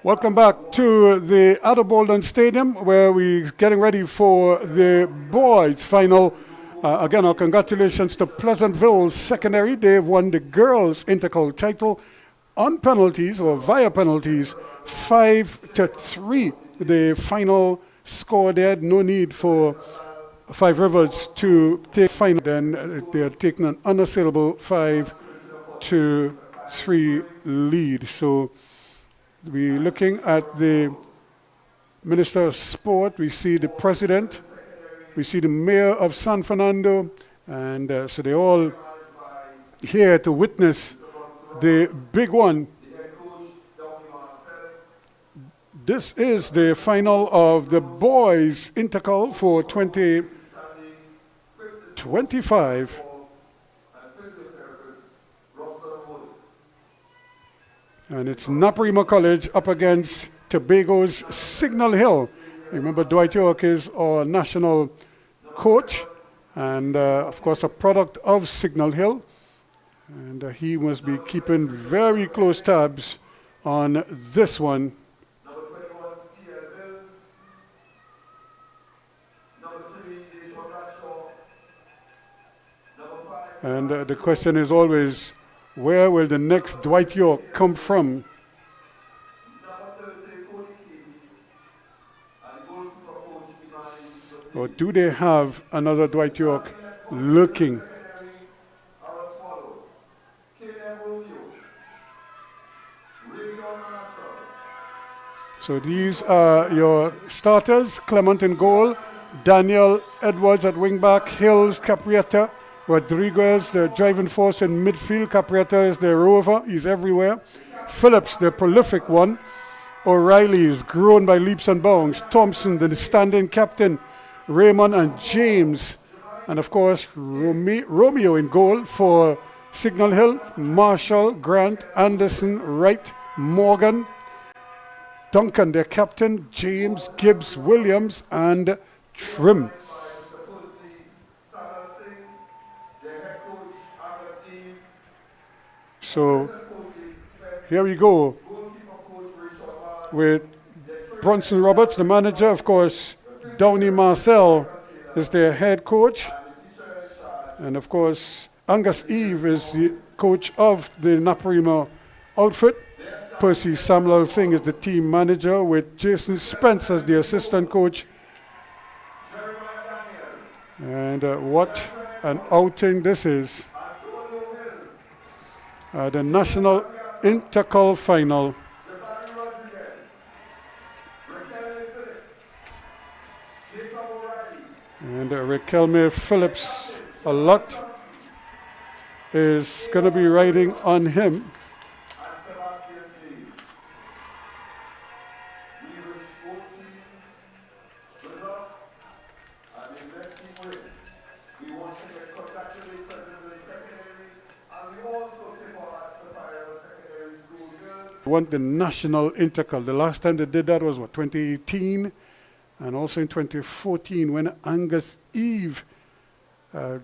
Welcome back to the Bolden Stadium, where we're getting ready for the boys' final. Again, our congratulations to Pleasantville Secondary. They've won the girls' INTERCOL title on penalties or via penalties, 5-3. The final score there. No need for Five Rivers to take final. Then they're taking an unassailable 5-3 lead. So we're looking at the Minister of Sport. We see the President. We see the Mayor of San Fernando. And so they're all here to witness the big one. This is the final of the boys' INTERCOL for 2025. And it's NAPARIMA College up against Tobago's Signal Hill. Remember, Dwight York is our national coach and, of course, a product of Signal Hill. And he must be keeping very close tabs on this one. And the question is always, where will the next Dwight York come from? Or do they have another Dwight York looking? So these are your starters: Clement in goal, Daniel Edwards at wingback, Hills, Caprietta, Rodriguez, the driving force in midfield. Caprietta is the rover, he's everywhere. Phillips, the prolific one. O'Reilly is grown by leaps and bounds. Thompson, the standing captain. Raymond and James. And of course, Romeo in goal for Signal Hill. Marshall, Grant, Anderson, Wright, Morgan. Duncan, their captain. James, Gibbs, Williams, and Trim. So here we go with Bronson Roberts, the manager. Of course, Downey Marcel is their head coach. And of course, Angus Eve is the coach of the NAPARIMA outfit. Percy Samuel Singh is the team manager, with Jason Spence as the assistant coach. And what an outing this is. The National INTERCOL final. And Raquelme Phillips, a lot is going to be riding on him. Won the National INTERCOL. The last time they did that was, 2018? And also in 2014 when Angus Eve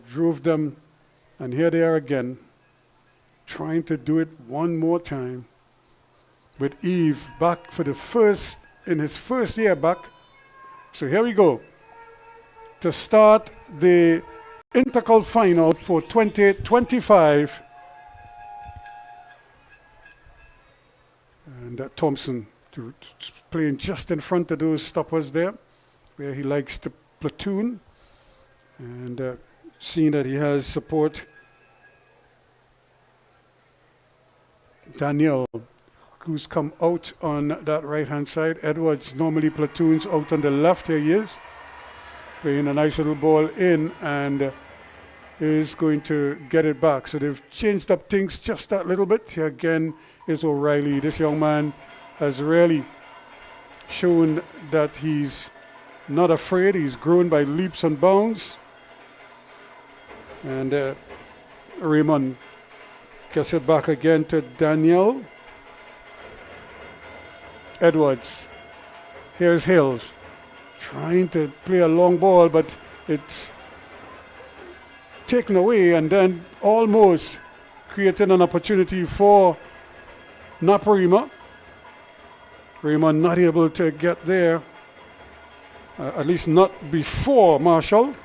drove them. And here they are again, trying to do it one more time. With Eve back for in his first year back. So here we go. To start the INTERCOL final for 2025. And Thompson playing just in front of those stoppers there, where he likes to platoon. And seeing that he has support. Daniel, who's come out on that right-hand side. Edwards normally platoons out on the left. Here he is, playing a nice little ball in, and is going to get it back. So they've changed up things just that little bit. Here again is O'Reilly. This young man has really shown that he's not afraid. He's grown by leaps and bounds. And Raymond gets it back again to Daniel Edwards. Here's Hills trying to play a long ball, but it's taken away, and then almost creating an opportunity for NAPARIMA. Raymond not able to get there, at least not before Marshall.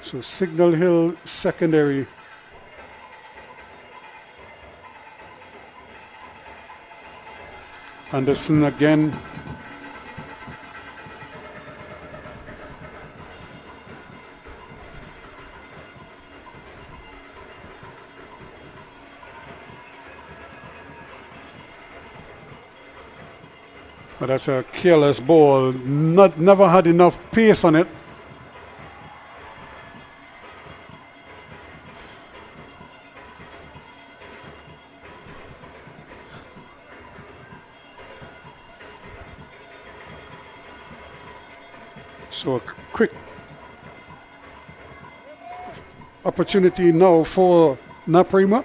So Signal Hill secondary. Anderson again. But that's a careless ball. Never had enough pace on it. So a quick opportunity now for NAPARIMA.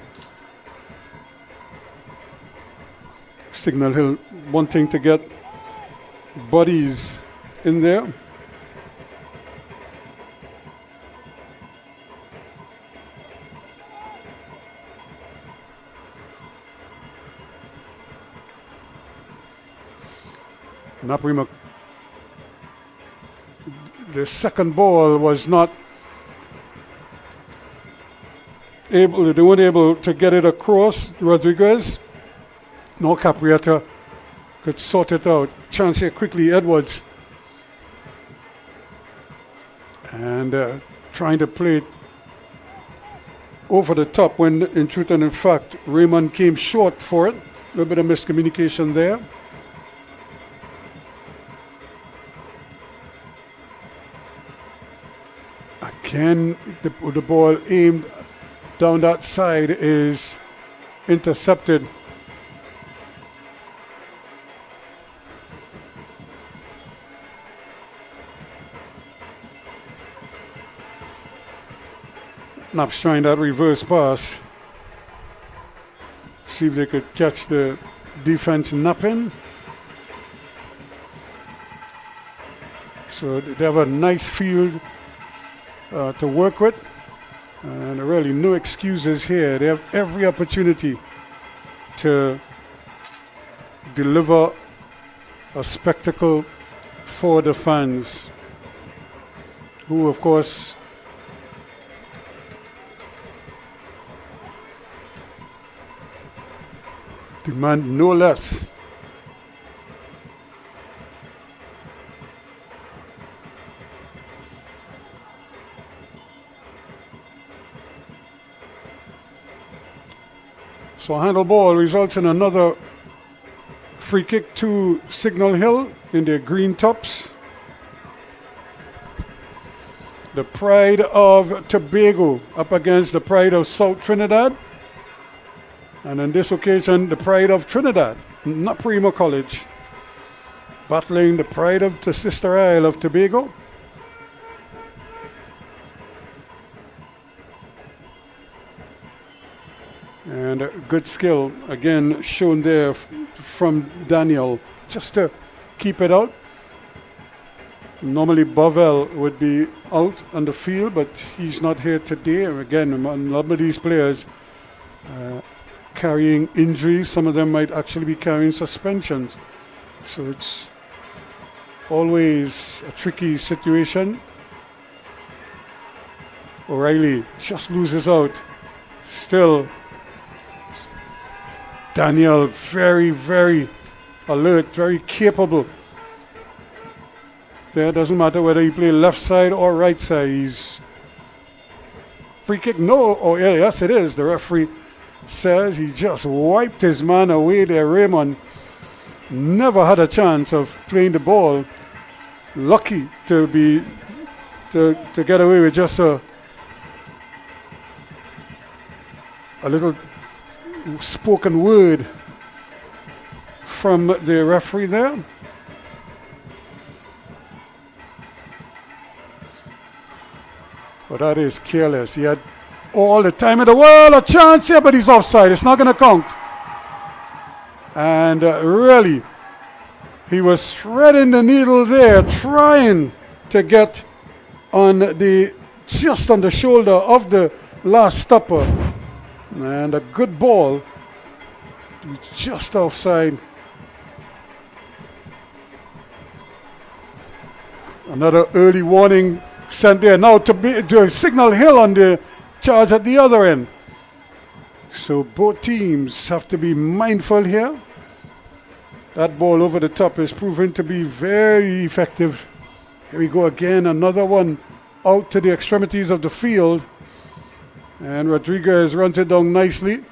Signal Hill wanting to get bodies in there. NAPARIMA, the second ball was not able, they weren't able to get it across. Rodriguez, no, Caprietta could sort it out. Chance here quickly, Edwards. And trying to play it over the top when in truth and in fact Raymond came short for it. A little bit of miscommunication there. Again, the ball aimed down that side is intercepted. Naps trying that reverse pass. See if they could catch the defense napping. So they have a nice field to work with, and really no excuses here. They have every opportunity to deliver a spectacle for the fans, who of course demand no less. So handle ball results in another free kick to Signal Hill in their green tops. The pride of Tobago up against the pride of South Trinidad. And on this occasion, the pride of Trinidad, NAPARIMA College, battling the pride of the sister isle of Tobago. And good skill, again, shown there from Daniel, just to keep it out. Normally, Bovell would be out on the field, but he's not here today. Again, a lot of these players carrying injuries. Some of them might actually be carrying suspensions. So it's always a tricky situation. O'Reilly just loses out. Still, Daniel, very, very alert, very capable. There doesn't matter whether he play left side or right side. He's free kick. No, oh yeah, yes it is. The referee says he just wiped his man away there. Raymond never had a chance of playing the ball. Lucky to be to get away with just a little spoken word from the referee there. But that is careless. He had all the time in the world. A chance here, but he's offside. It's not going to count. And really, he was threading the needle there, trying to get just on the shoulder of the last stopper. And a good ball, just offside. Another early warning sent there. Now to signal Hill on the charge at the other end. So both teams have to be mindful here. That ball over the top is proving to be very effective. Here we go again, another one out to the extremities of the field. And Rodriguez runs it down nicely.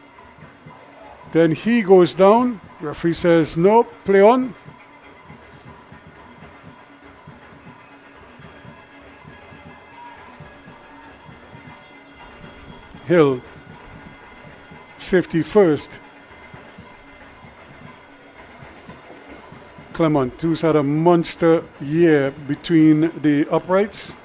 Then he goes down. Referee says, no, play on. Hill, safety first. Clement, who's had a monster year between the uprights.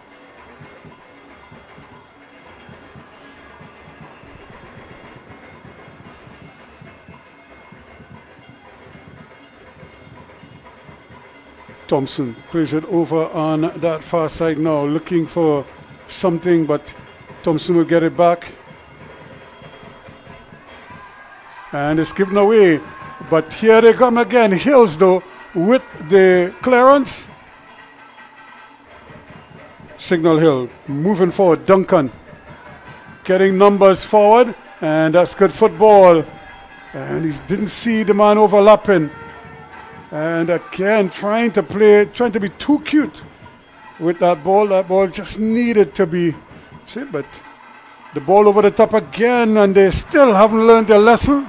Thompson plays it over on that far side now, looking for something, but Thompson will get it back. And it's given away. But here they come again. Hills, though, with the clearance. Signal Hill moving forward. Duncan getting numbers forward. And that's good football. And he didn't see the man overlapping. And again, trying to be too cute with that ball. That ball just needed to be. See, but the ball over the top again. And they still haven't learned their lesson.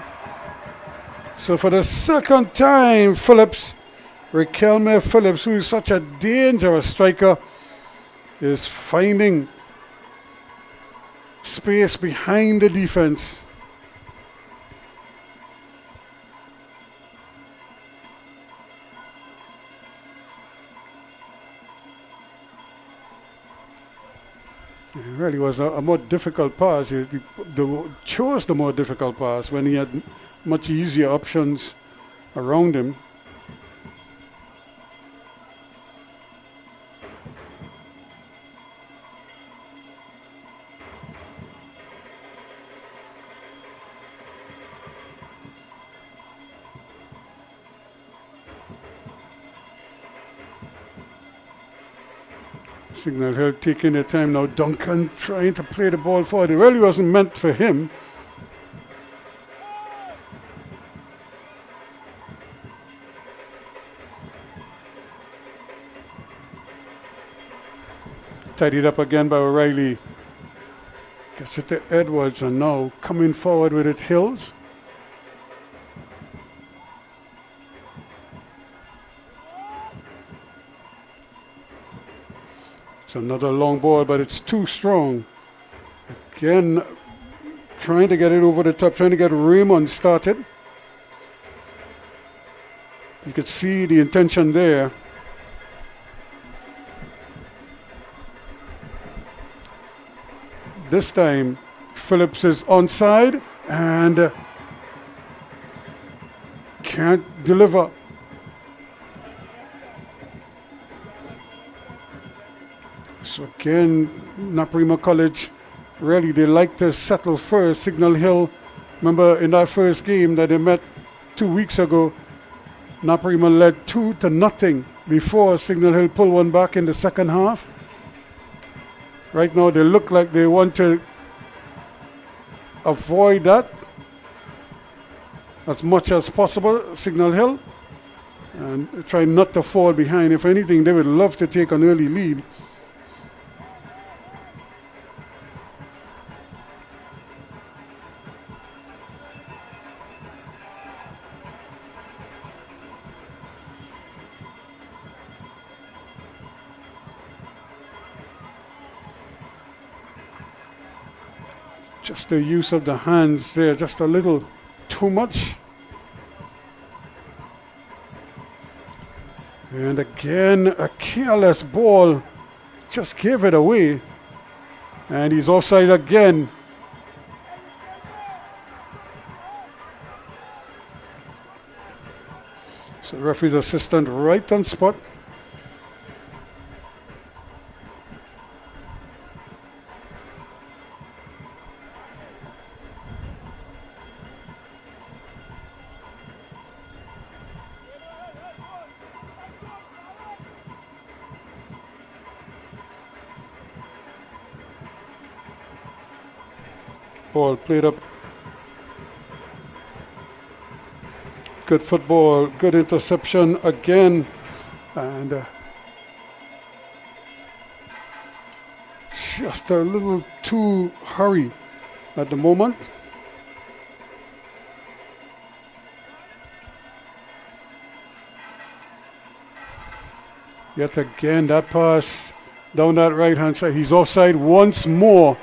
So for the second time, Riquelme Phillips, who is such a dangerous striker, is finding space behind the defense. It really was a more difficult pass. He chose the more difficult pass when he had much easier options around him. Signal Hill taking their time now. Duncan trying to play the ball forward. It really wasn't meant for him. Tidied up again by O'Reilly. Gets it to Edwards, and now coming forward with it, Hills. It's another long ball, but it's too strong. Again, trying to get it over the top, trying to get Raymond started. You could see the intention there. This time, Phillips is onside and can't deliver. So again, NAPARIMA College, really, they like to settle first. Signal Hill, remember in that first game that they met 2 weeks ago, NAPARIMA led 2-0 before Signal Hill pulled one back in the second half. Right now, they look like they want to avoid that as much as possible, Signal Hill, and try not to fall behind. If anything, they would love to take an early lead. Just the use of the hands there, just a little too much. And again, a careless ball, just gave it away. And he's offside again. So referee's assistant right on spot. Ball played up. Good football, good interception again. And just a little too hurry at the moment. Yet again, that pass down that right-hand side. He's offside once more.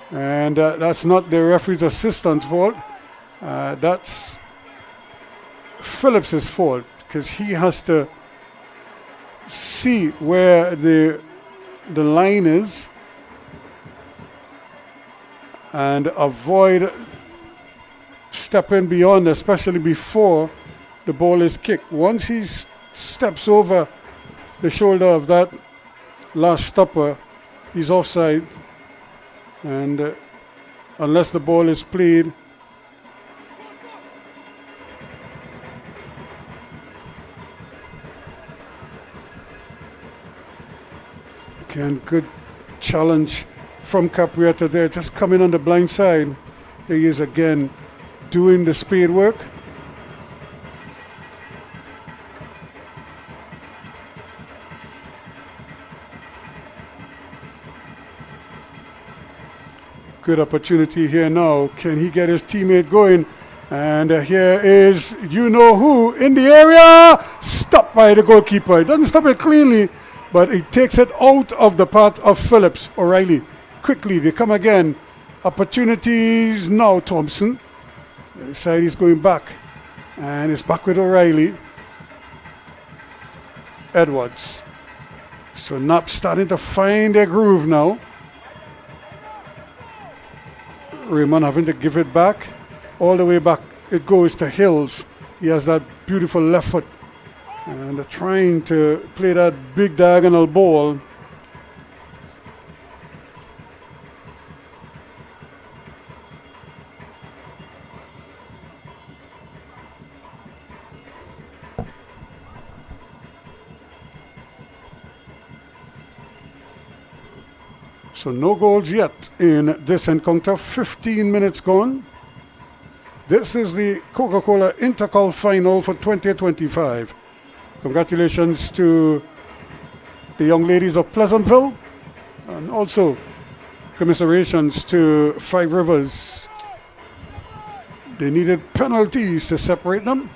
And that's not the referee's assistant's fault. That's Phillips' fault, because he has to see where the line is and avoid stepping beyond, especially before the ball is kicked. Once he steps over the shoulder of that last stopper, he's offside. And unless the ball is played, again, good challenge from Caprietta there, just coming on the blind side. There he is again, doing the speed work. Good opportunity here now. Can he get his teammate going? And here is you-know-who in the area. Stopped by the goalkeeper. He doesn't stop it cleanly, but he takes it out of the path of Phillips. O'Reilly. Quickly, they come again. Opportunities now, Thompson. The side is going back. And it's back with O'Reilly. Edwards. So Nap starting to find their groove now. Raymond having to give it back. All the way back it goes to Hills. He has that beautiful left foot. And they're trying to play that big diagonal ball. So no goals yet in this encounter. 15 minutes gone. This is the Coca-Cola INTERCOL final for 2025. Congratulations to the young ladies of Pleasantville, and also commiserations to Five Rivers. They needed penalties to separate them.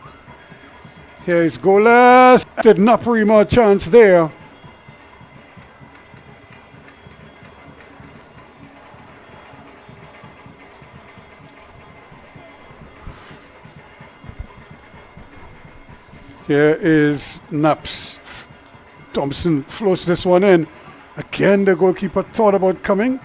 Here is goalless. Did NAPARIMA a chance there. Here is Naps. Thompson floats this one in. Again, the goalkeeper thought about coming.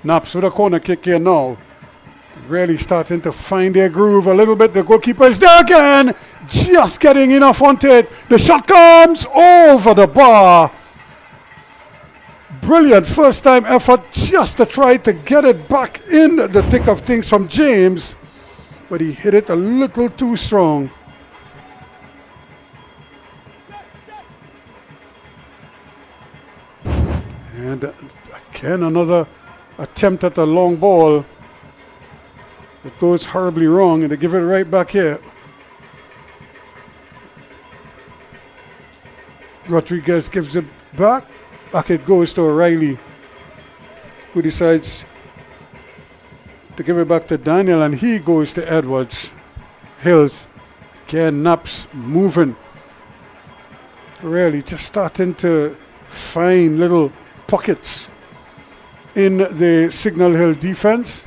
Naps with a corner kick here now. Really starting to find their groove a little bit. The goalkeeper is there again. Just getting enough onto it. The shot comes over the bar. Brilliant first time effort just to try to get it back in the thick of things from James. But he hit it a little too strong. And again another attempt at a long ball. It goes horribly wrong, and they give it right back here. Rodriguez gives it back. Back it goes to O'Reilly, who decides to give it back to Daniel, and he goes to Edwards. Hills. Again, Naps moving. Really just starting to find little pockets in the Signal Hill defense.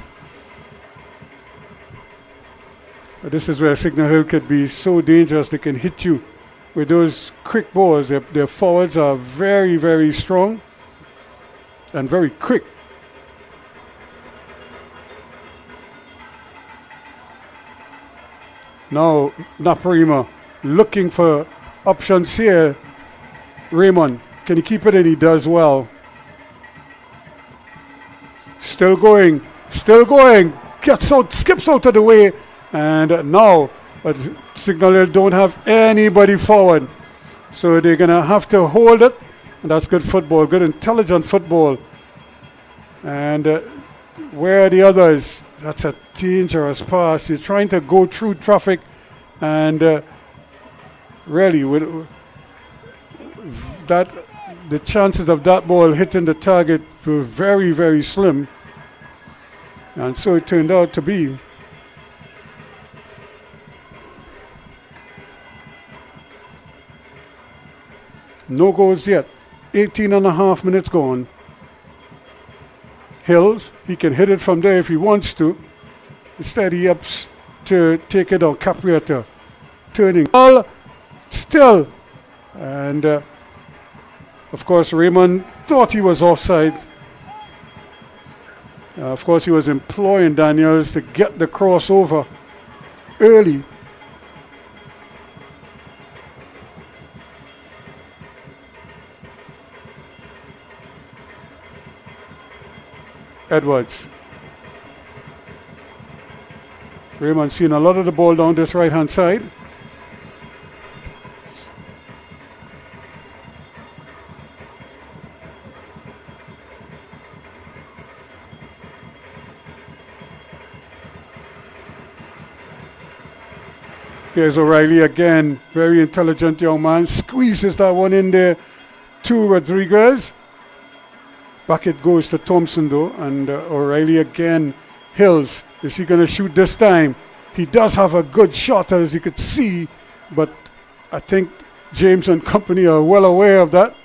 This is where Signal Hill could be so dangerous. They can hit you with those quick balls. Their forwards are very, very strong and very quick. Now NAPARIMA looking for options here. Raymond, can he keep it in? He does well. Still going, gets out, skips out of the way, and now Signal Hill don't have anybody forward. So they're going to have to hold it, and that's good football, good intelligent football. And where are the others? That's a dangerous pass. You're trying to go through traffic, and really, with that, the chances of that ball hitting the target were very, very slim. And so it turned out to be. No goals yet. 18 and a half minutes gone. Hills, he can hit it from there if he wants to. Instead he ups to take it on Caprietta. Turning. Still. And of course Raymond thought he was offside. Of course he was employing Daniels to get the crossover early. Edwards. Raymond seeing a lot of the ball down this right hand side. Here's O'Reilly again, very intelligent young man, squeezes that one in there to Rodriguez. Back it goes to Thompson though, and O'Reilly again. Hills, is he going to shoot this time? He does have a good shot, as you could see, but I think James and company are well aware of that.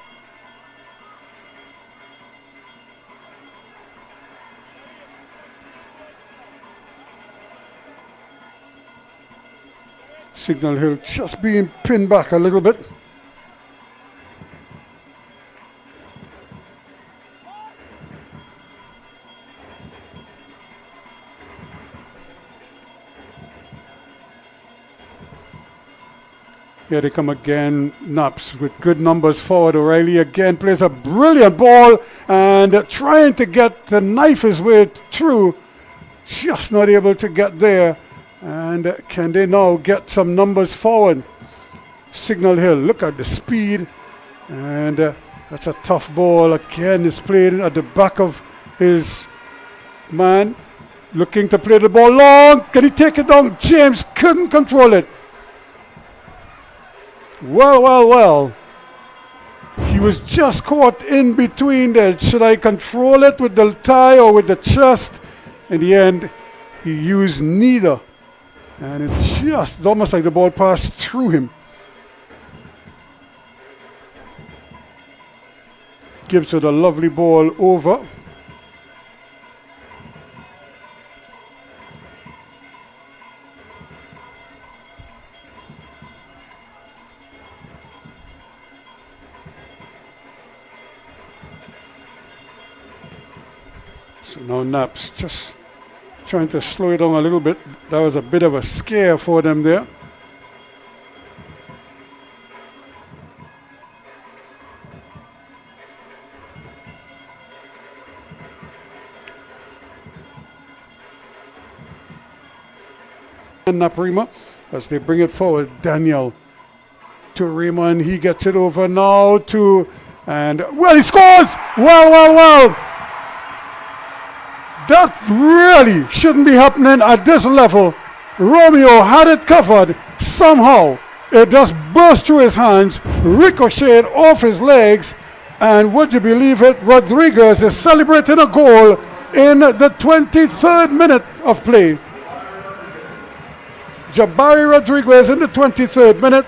Signal Hill just being pinned back a little bit. Here they come again, Naps with good numbers forward. O'Reilly again plays a brilliant ball and trying to get the knife his way through. Just not able to get there. And can they now get some numbers forward? Signal Hill, look at the speed. And that's a tough ball. Again, it's played at the back of his man. Looking to play the ball long. Can he take it down? James couldn't control it. Well. He was just caught in between there. Should I control it with the thigh or with the chest? In the end, he used neither. And it just almost like the ball passed through him. Gives it a lovely ball over. So now Naps just trying to slow it down a little bit. That was a bit of a scare for them there. And NAPARIMA, as they bring it forward, Daniel to Raymond. He gets it over now to, and well, he scores! Well. That really shouldn't be happening at this level. Romeo had it covered. Somehow it just burst through his hands, ricocheted off his legs, and would you believe it, Rodriguez is celebrating a goal in the 23rd minute of play. Jabari Rodriguez in the 23rd minute.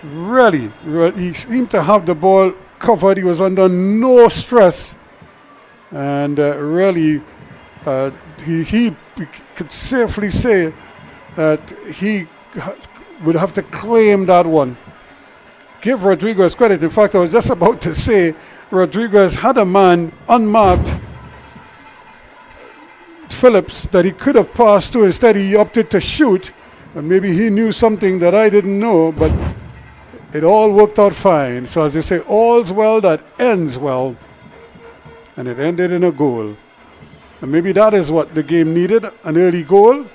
really, he seemed to have the ball covered. He was under no stress. And really, he could safely say that he would have to claim that one. Give Rodriguez credit. In fact, I was just about to say Rodriguez had a man unmarked, Phillips, that he could have passed to. Instead, he opted to shoot. And maybe he knew something that I didn't know, but it all worked out fine. So as they say, all's well that ends well. And it ended in a goal. And maybe that is what the game needed, an early goal.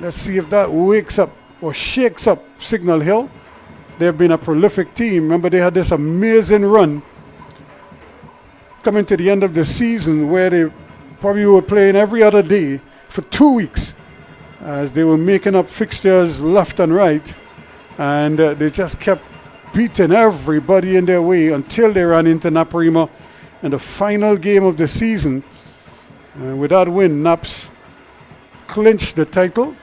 Let's see if that wakes up or shakes up Signal Hill. They've been a prolific team. Remember, they had this amazing run coming to the end of the season where they probably were playing every other day for 2 weeks as they were making up fixtures left and right. And they just kept beating everybody in their way until they ran into NAPARIMA in the final game of the season. With that win, Naps clinched the title.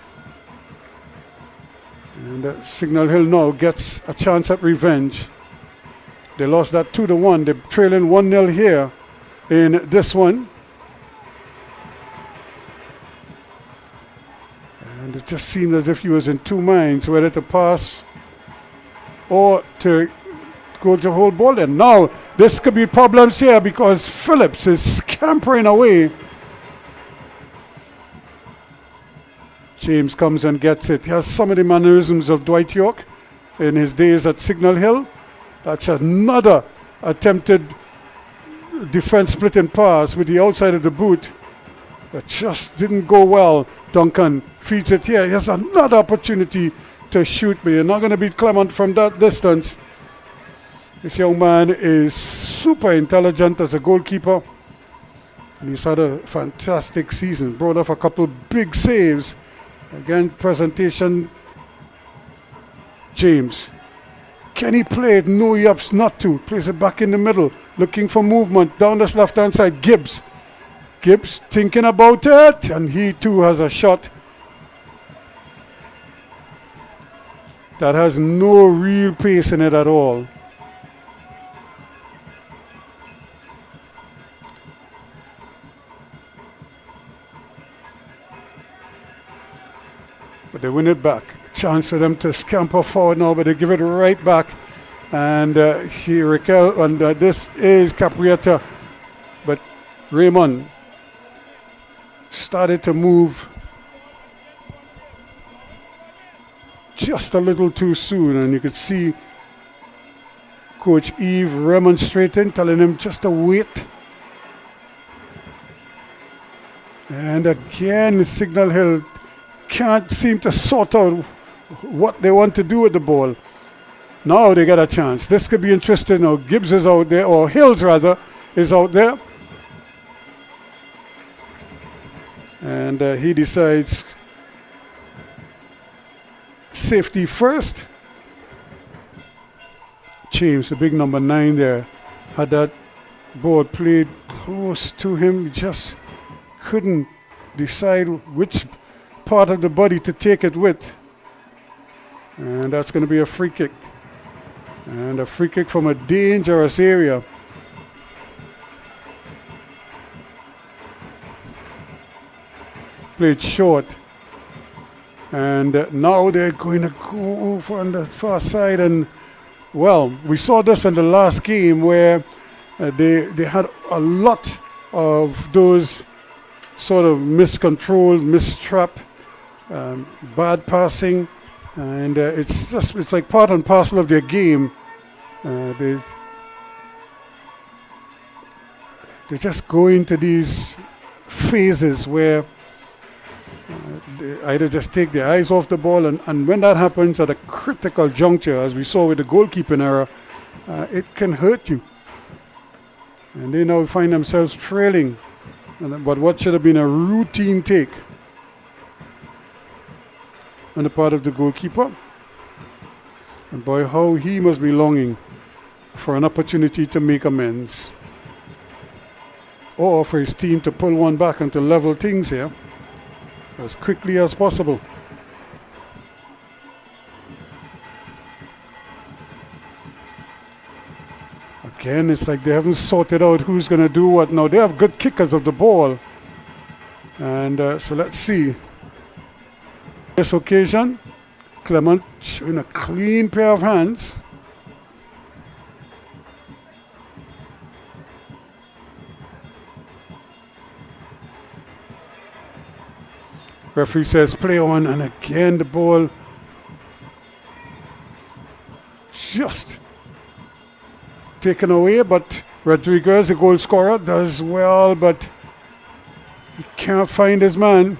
And Signal Hill now gets a chance at revenge. They lost that 2-1. They're trailing 1-0 here in this one. And it just seemed as if he was in two minds, whether to pass or to go to hold ball. And now this could be problems here because Phillips is scampering away. James comes and gets it. He has some of the mannerisms of Dwight York in his days at Signal Hill. That's another attempted defense splitting pass with the outside of the boot. That just didn't go well. Duncan feeds it here. He has another opportunity to shoot, but you're not going to beat Clement from that distance. This young man is super intelligent as a goalkeeper. And he's had a fantastic season. Brought off a couple big saves. Again, presentation. James. Can he play it? No, he opts not to. Plays it back in the middle. Looking for movement. Down this left-hand side. Gibbs. Gibbs thinking about it. And he too has a shot that has no real pace in it at all. But they win it back. Chance for them to scamper forward now, but they give it right back. And this is Caprietta. But Raymond started to move just a little too soon, and you could see Coach Eve remonstrating, telling him just to wait. And again, Signal Hill can't seem to sort out what they want to do with the ball. Now they get a chance. This could be interesting. Now Gibbs is out there, or Hills rather, is out there. And he decides safety first. James, the big number 9 there, had that ball played close to him. He just couldn't decide which part of the body to take it with. And that's going to be a free kick. And a free kick from a dangerous area. Played short. And now they're going to go over on the far side. And, well, we saw this in the last game where they had a lot of those sort of miscontrolled, mistrap, bad passing. And it's like part and parcel of their game. They just go into these phases where they either just take their eyes off the ball, and when that happens at a critical juncture, as we saw with the goalkeeping error, it can hurt you. And they now find themselves trailing. But what should have been a routine take on the part of the goalkeeper. And boy, how he must be longing for an opportunity to make amends. Or for his team to pull one back and to level things here as quickly as possible. again, it's like they haven't sorted out who's going to do what. Now, they have good kickers of the ball. And so let's see. This occasion, Clement showing a clean pair of hands. Referee says play on, and again the ball just taken away, but Rodriguez, the goal scorer, does well, but he can't find his man.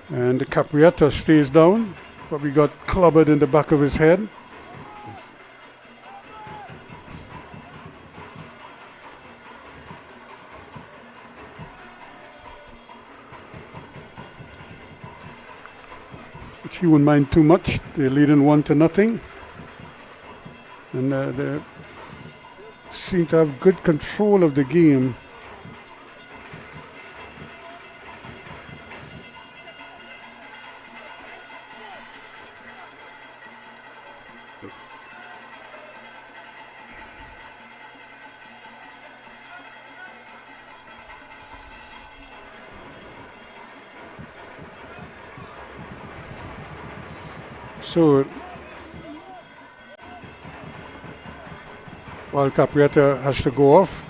And the Caprietta stays down, but we got clobbered in the back of his head. Which he wouldn't mind too much. They're leading 1-0. And they seem to have good control of the game. So, while Caprietta has to go off,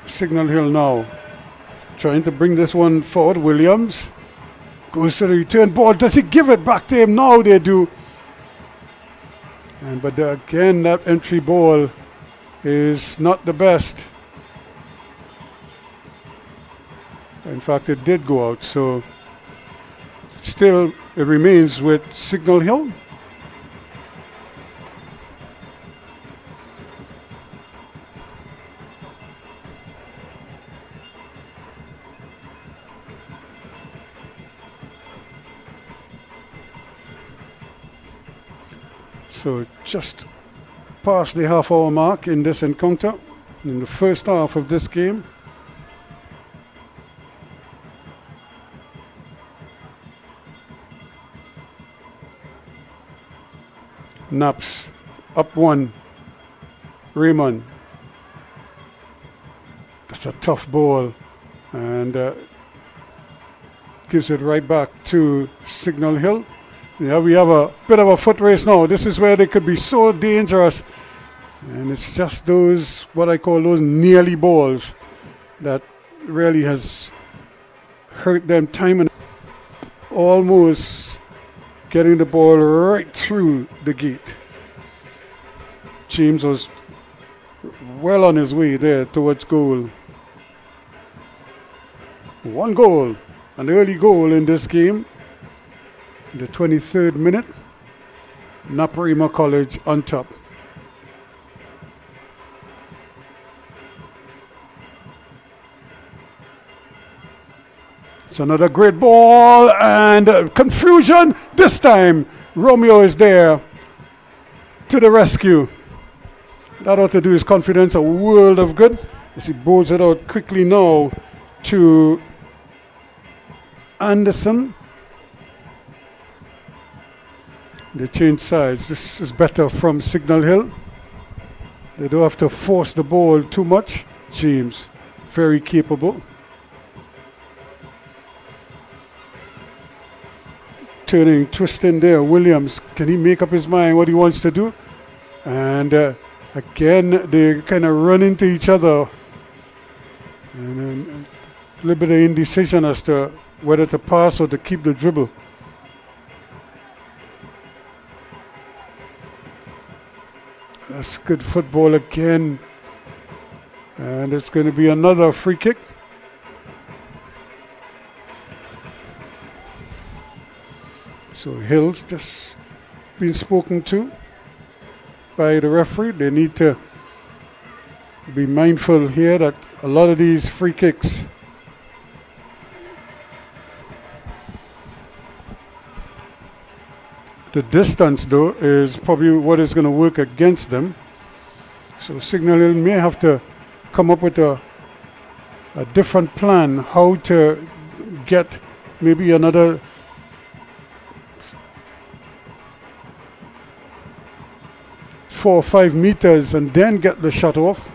Signal Hill now trying to bring this one forward. Williams goes to the return ball. Does he give it back to him? No, they do. But again, that entry ball is not the best. In fact, it did go out. So still, it remains with Signal Hill. So just past the half-hour mark in this encounter, in the first half of this game. Naps up 1. Raymond. That's a tough ball. And gives it right back to Signal Hill. Yeah, we have a bit of a foot race now. This is where they could be so dangerous. And it's just those, what I call those nearly balls, that really has hurt them time and almost getting the ball right through the gate. James was well on his way there towards goal. 1 goal, an early goal in this game. In the 23rd minute, NAPARIMA College on top. It's another great ball, and confusion. This time, Romeo is there to the rescue. That ought to do his confidence a world of good as he bowls it out quickly now to Anderson. They change sides. This is better from Signal Hill. They don't have to force the ball too much. James, very capable. Turning, twisting there. Williams, can he make up his mind what he wants to do? And again, they kind of run into each other. And a little bit of indecision as to whether to pass or to keep the dribble. That's good football again. And it's going to be another free kick. So Hill's just been spoken to by the referee. They need to be mindful here that a lot of these free kicks the distance, though, is probably what is going to work against them. So Signal Hill may have to come up with a different plan how to get maybe another 4 or 5 meters and then get the shot off.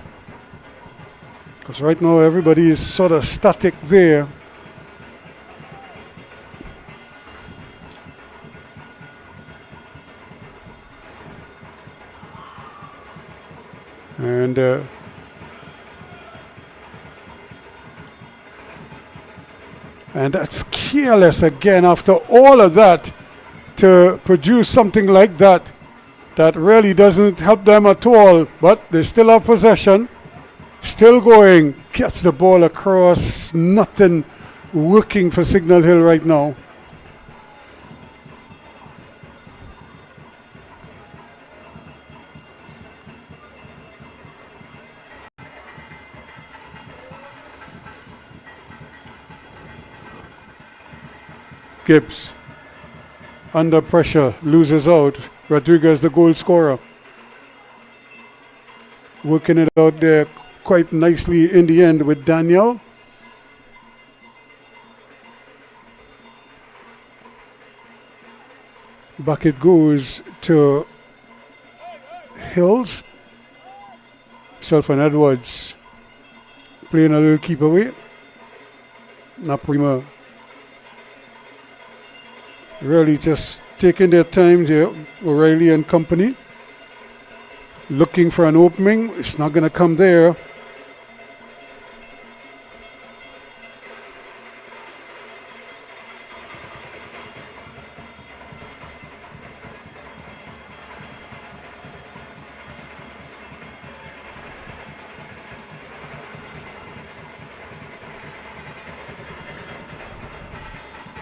Because right now everybody is sort of static there. And that's careless again after all of that to produce something like that. That really doesn't help them at all, but they still have possession. Still going, gets the ball across, nothing working for Signal Hill right now. Gibbs, under pressure, loses out. Rodriguez, the goal scorer. Working it out there quite nicely in the end with Daniel. Back it goes to Hills. Self and Edwards playing a little keep away. NAPARIMA really just taking their time here. O'Reilly and company looking for an opening. It's not going to come there.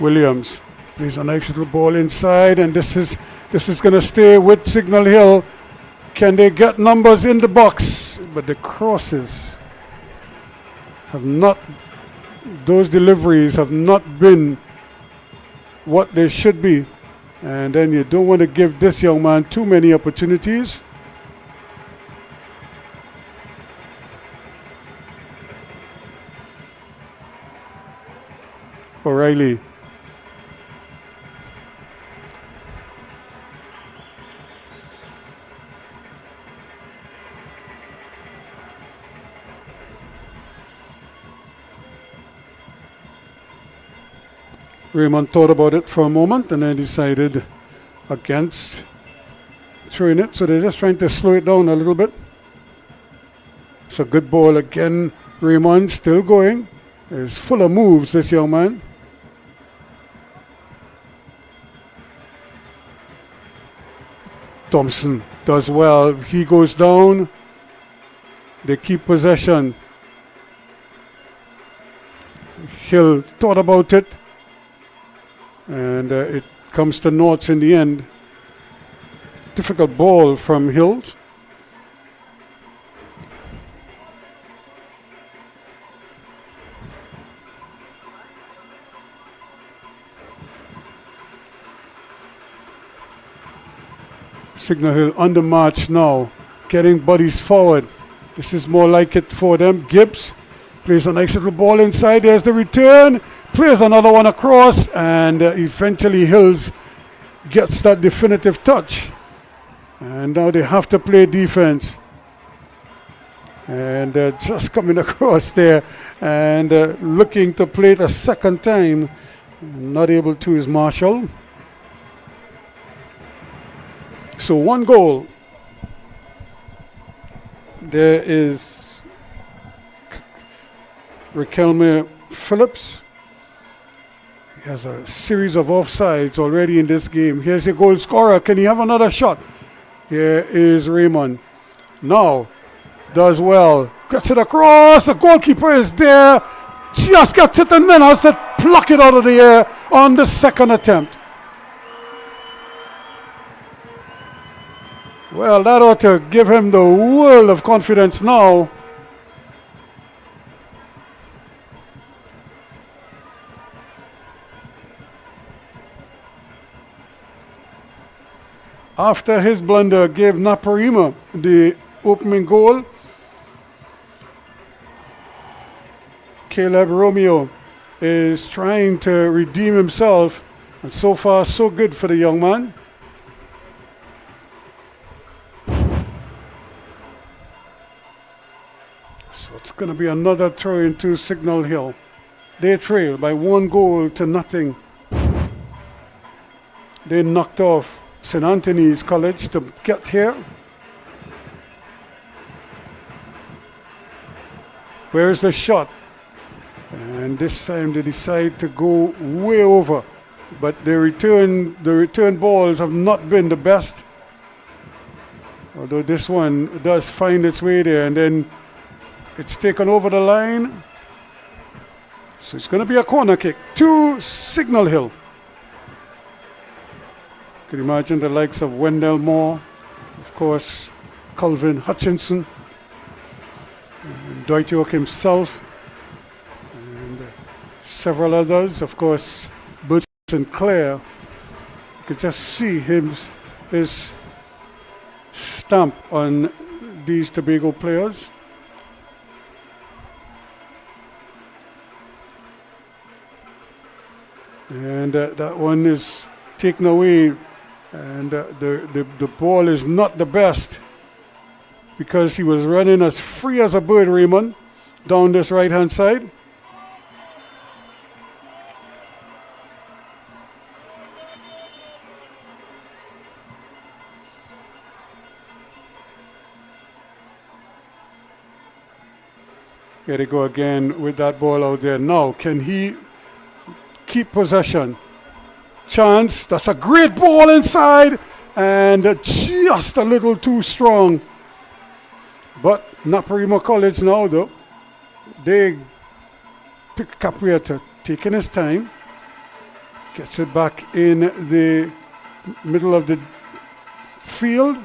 Williams plays a nice little ball inside, and this is going to stay with Signal Hill. Can they get numbers in the box? But the crosses have not, those deliveries have not been what they should be. And then you don't want to give this young man too many opportunities. O'Reilly. Raymond thought about it for a moment and then decided against throwing it. So they're just trying to slow it down a little bit. It's a good ball again. Raymond still going. He's full of moves, this young man. Thompson does well. He goes down. They keep possession. Hill thought about it. And it comes to noughts in the end. Difficult ball from Hills. Signal Hill on the march now, getting bodies forward. This is more like it for them. Gibbs plays a nice little ball inside. There's the return. Plays another one across, and eventually Hills gets that definitive touch. And now they have to play defense. And just coming across there and looking to play it a second time. Not able to is Marshall. So one goal. There is Riquelme Phillips. He has a series of offsides already in this game. Here's your goal scorer. Can he have another shot? Here is Raymond. Now, does well. Gets it across. The goalkeeper is there. Just gets it and then has to pluck it out of the air on the second attempt. Well, that ought to give him the world of confidence now. After his blunder gave NAPARIMA the opening goal. Caleb Romeo is trying to redeem himself, and so far so good for the young man. So it's going to be another throw into Signal Hill. They trail by 1 goal to nothing. They knocked off St. Anthony's College to get here. Where's the shot? And this time they decide to go way over. But the return balls have not been the best. Although this one does find its way there, and then it's taken over the line. So it's going to be a corner kick to Signal Hill. You can imagine the likes of Wendell Moore, of course, Calvin Hutchinson, and Dwight York himself, and several others. Of course, Bert Sinclair. You could just see his stamp on these Tobago players. And that one is taken away, and the ball is not the best because he was running as free as a bird, Raymond, down this right-hand side. Here they go again with that ball out there. Now, can he keep possession? Chance, that's a great ball inside, and just a little too strong. But NAPARIMA College now, though, they pick Caprietta, taking his time, gets it back in the middle of the field.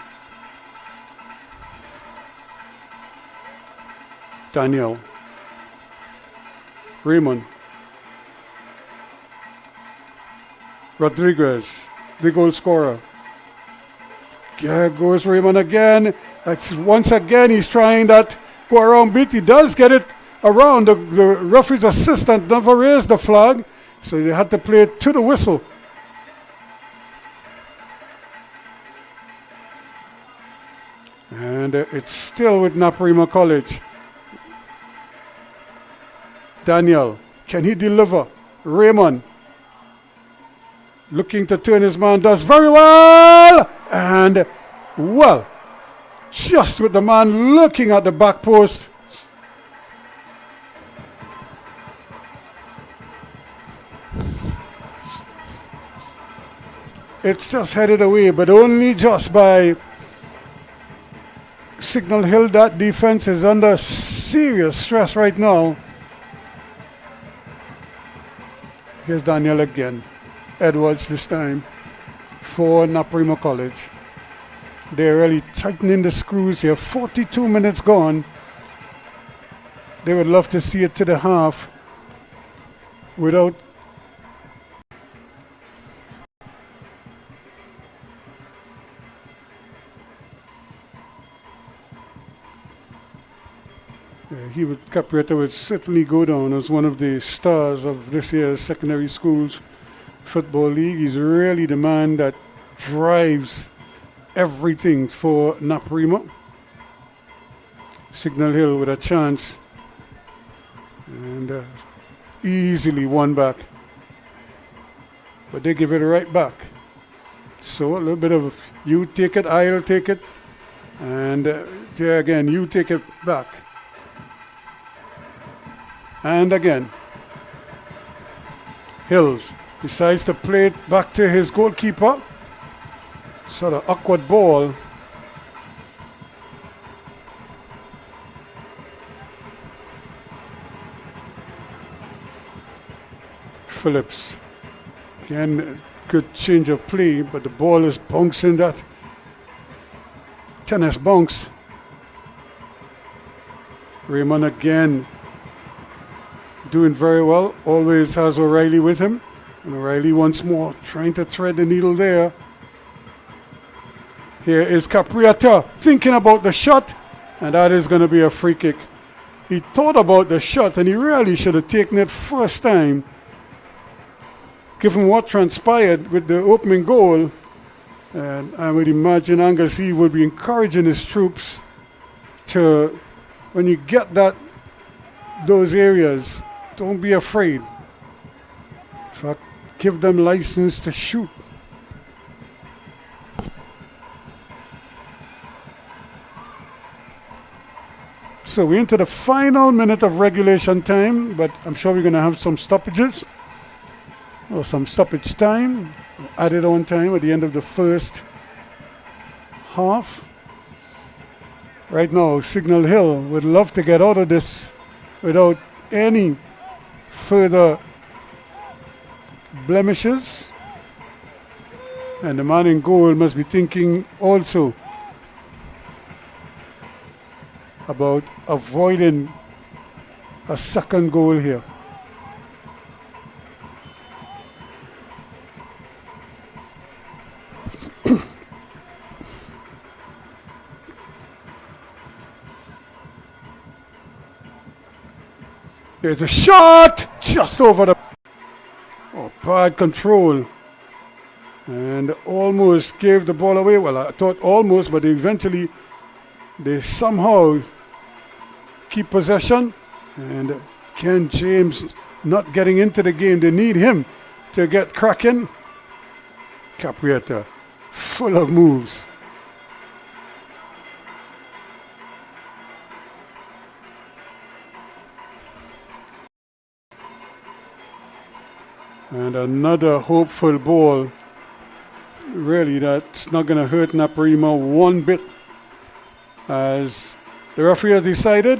Daniel, Raymond, Rodriguez, the goal scorer. Here goes Raymond again. Once again, he's trying that go around beat. He does get it around. The referee's assistant never raised the flag, so they had to play it to the whistle. And it's still with NAPARIMA College. Daniel, can he deliver? Raymond, looking to turn his man, does very well, and well, just with the man looking at the back post. It's just headed away, but only just by Signal Hill. That defense is under serious stress right now. Here's Daniel again. Edwards this time for NAPARIMA College. They're really tightening the screws here. 42 minutes gone. They would love to see it to the half without Caprietta would certainly go down as one of the stars of this year's secondary schools football league. He's really the man that drives everything for NAPARIMA. Signal Hill with a chance, and easily won back, but they give it right back. So a little bit of you take it, I'll take it, and there again, you take it back. And again, Hills decides to play it back to his goalkeeper. Sort of awkward ball. Phillips. Again, good change of play, but the ball is bouncing that tennis bounce. Raymond again doing very well. Always has O'Reilly with him. And O'Reilly once more trying to thread the needle there. Here is Caprietta thinking about the shot, and that is going to be a free kick. he thought about the shot and he really should have taken it first time, given what transpired with the opening goal. And I would imagine Angus Eve would be encouraging his troops to, when you get those areas, don't be afraid. In fact, give them license to shoot. So we're into the final minute of regulation time, but I'm sure we're going to have some stoppages or some stoppage time, added on time at the end of the first half. Right now, Signal Hill would love to get out of this without any further blemishes. And the man in goal must be thinking also about avoiding a second goal here. There's a shot just over the bad control, and almost gave the ball away. Well, I thought almost, but eventually they somehow keep possession, and Ken James not getting into the game. They need him to get cracking. Caprietta full of moves. And another hopeful ball. Really, that's not going to hurt NAPARIMA one bit, as the referee has decided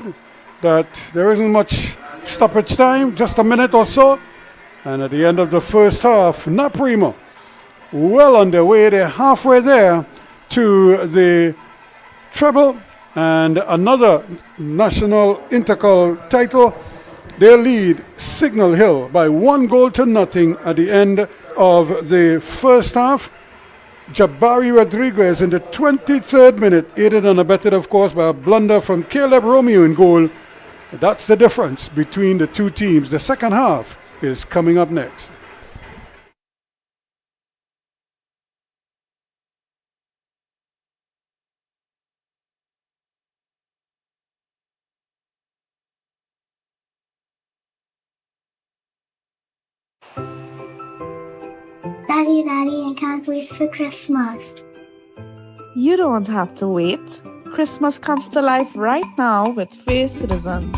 that there isn't much stoppage time, just a minute or so. And at the end of the first half, NAPARIMA well on their way. They're halfway there to the treble and another national INTERCOL title. They lead Signal Hill by 1-0 at the end of the first half. Jabari Rodriguez in the 23rd minute, aided and abetted, of course, by a blunder from Caleb Romeo in goal. That's the difference between the two teams. The second half is coming up next. Daddy, I can't wait for Christmas. You don't have to wait. Christmas comes to life right now with First Citizens.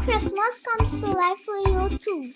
Christmas comes to life for you too.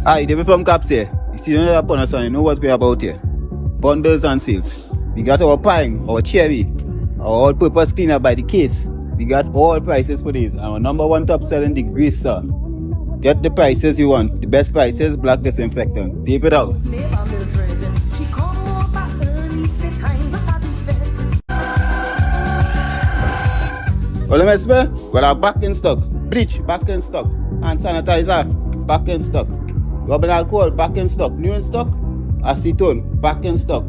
Hi, David from Caps here. You see another bonus and you know what we're about here. Bundles and sales. We got our pine, our cherry, our all-purpose cleaner by the case. We got all prices for these. Our number one top selling the grease, sir. Get the prices you want. The best prices, black disinfectant. Tape it out. Well, let me smell. Well, I'm back in stock. Bleach, back in stock. Hand sanitizer, back in stock. Rubbing alcohol, back in stock. New in stock. Acetone, back in stock.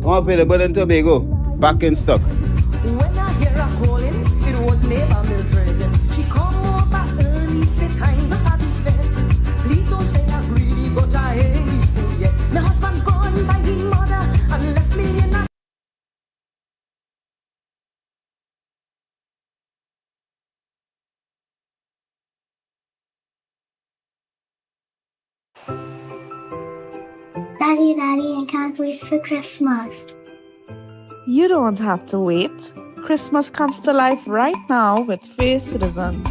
Not available in Tobago, back in stock. When I hear her calling, it was neighbor Mildred. She come over early, say time to have it fet. Please don't say I'm greedy, but I ain't fool yet. My husband gone by his mother and left me in a Daddy, I can't wait for Christmas. You don't have to wait. Christmas comes to life right now with Face Citizens.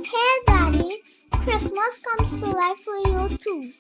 Hey Daddy, Christmas comes to life for you too.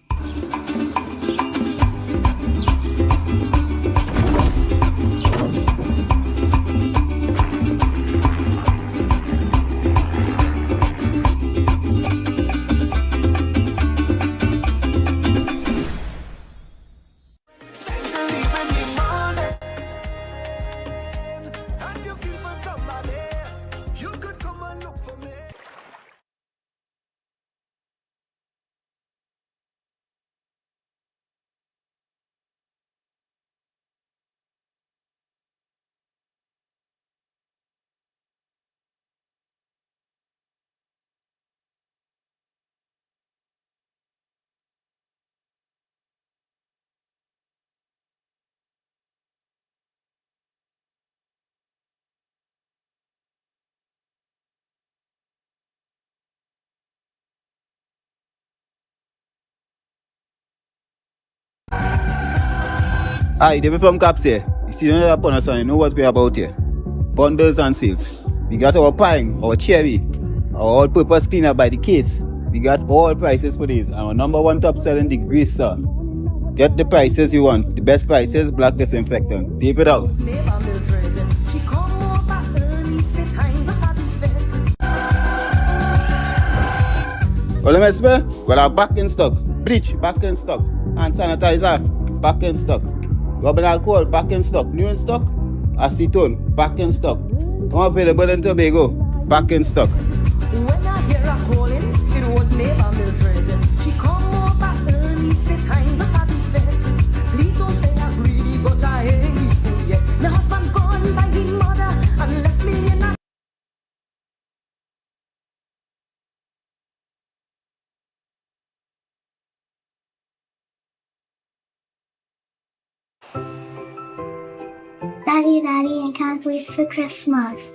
Hi, David from Caps here. You see another upon us and you know what we're about here. Bundles and sales. We got our pine, our cherry, our all-purpose cleaner by the case. We got all prices for these. Our number one top selling the grease, sir. Get the prices you want. The best prices, black disinfectant. Tape it out. neighbor Mildred. She come over early, say time to have it fet. Well, let me smell. Well, I'm back in stock. Bleach, back in stock. Hand sanitizer, back in stock. Rubbing alcohol, back in stock. New in stock. Acetone, back in stock. Not available in Tobago, back in stock. When I hear her calling, it was neighbor Mildred. She come over early, say time to have it fet. Please don't say I'm greedy, but I ain't fool yet. My husband gone by his mother and left me in a Daddy, I can't wait for Christmas.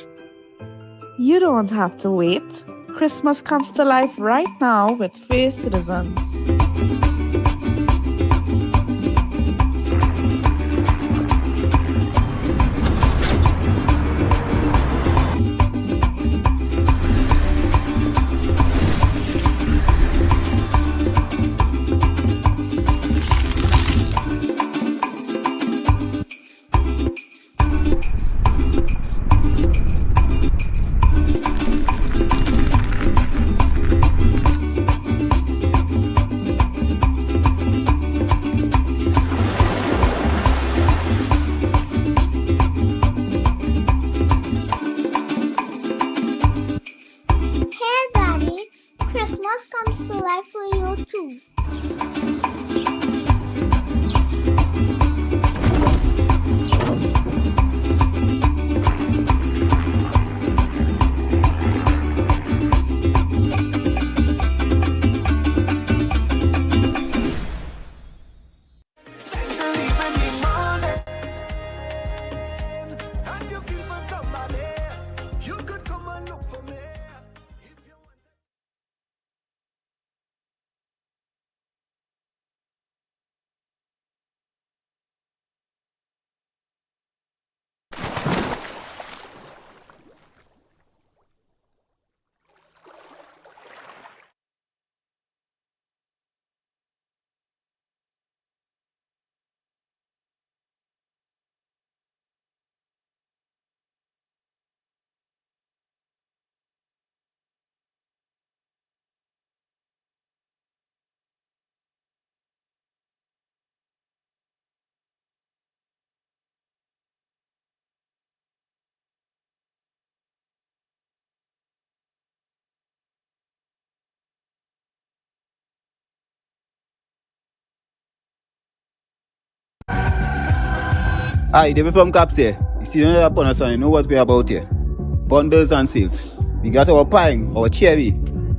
You don't have to wait. Christmas comes to life right now with Face Citizens. Hey Daddy, Christmas comes to life for you too. Hi, David from Caps here. You see another upon us and you know what we're about here. Bundles and sales. We got our pine, our cherry,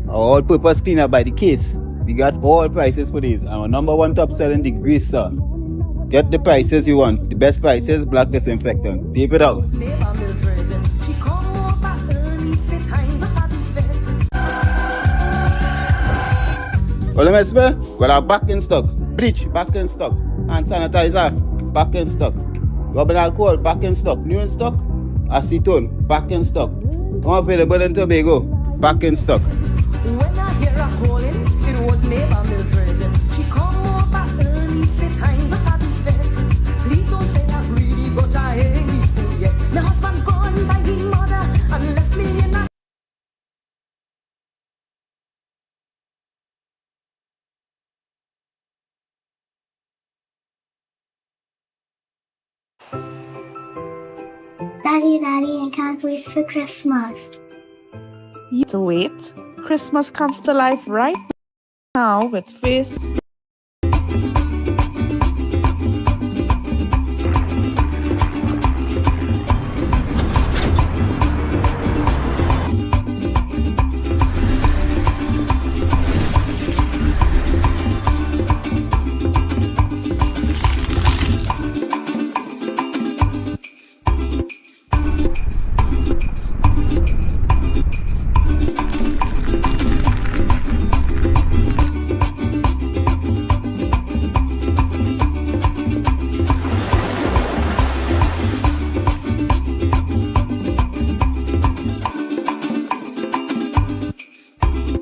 our all-purpose cleaner by the case. We got all prices for these. And our number one top selling, the grease, sir. Get the prices you want. The best prices, black disinfectant. Tape it out. Neighbor Mildred, she come over early, say time to have it. Well, let me smell. Well, I'm back in stock. Bleach, back in stock. Hand sanitizer, back in stock. Rubbing alcohol, back in stock. New in stock. Acetone, back in stock. Not available in Tobago, back in stock. When I hear her calling, it was neighbor Mildred. She come over early, say time to have it. Please don't say I'm greedy, but I ain't fool yet. My husband gone by his mother and left me in a Daddy, I can't wait for Christmas. You to wait. Christmas comes to life right now with Face.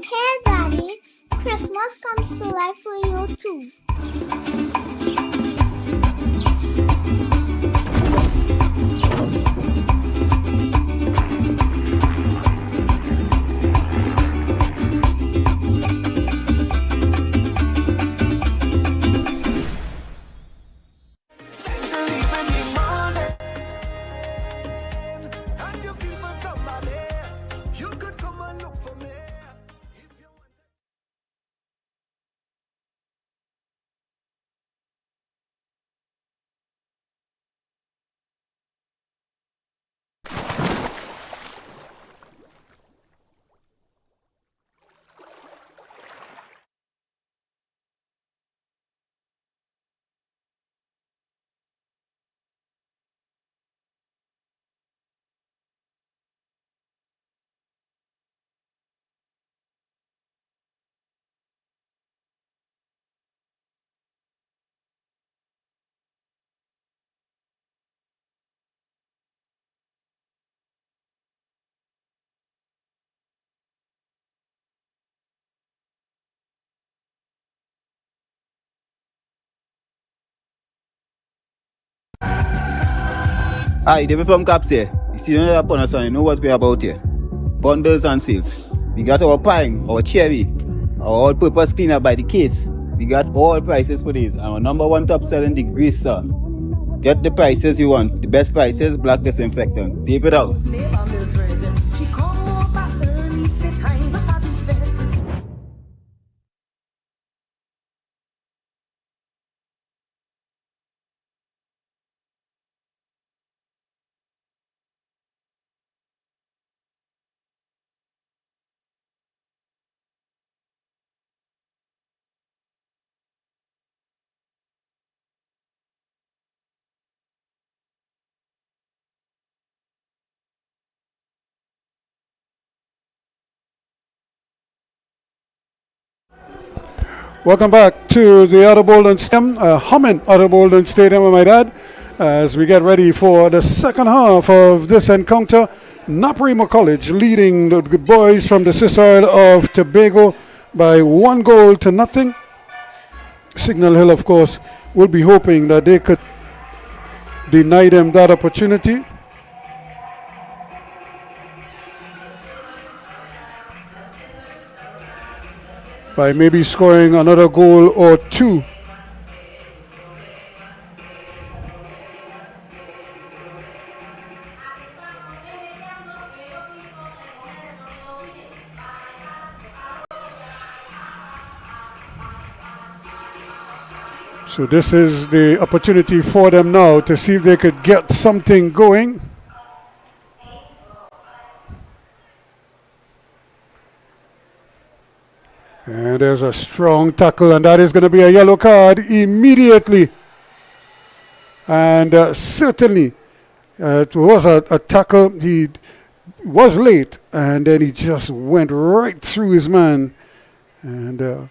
Hey, Daddy, Christmas comes to life for you too. Hi, David from Caps here. You see another upon us and you know what we're about here. Bundles and sales. We got our pine, our cherry, our all-purpose cleaner by the case. We got all prices for these. And our number one top selling, the grease, sir. Get the prices you want. The best prices, black disinfectant. Tape it out. neighbor Mildred. She come over early, say time to have it. Welcome back to the Outer Bolden Stadium, humming Outer Bolden Stadium, I might add, as we get ready for the second half of this encounter. NAPARIMA College leading the boys from the Sister Isle of Tobago by 1-0. Signal Hill, of course, will be hoping that they could deny them that opportunity. By maybe scoring another goal or two. So this is the opportunity for them now to see if they could get something going. And there's a strong tackle, and that is going to be a yellow card immediately. And certainly it was a tackle. He was late, and then he just went right through his man and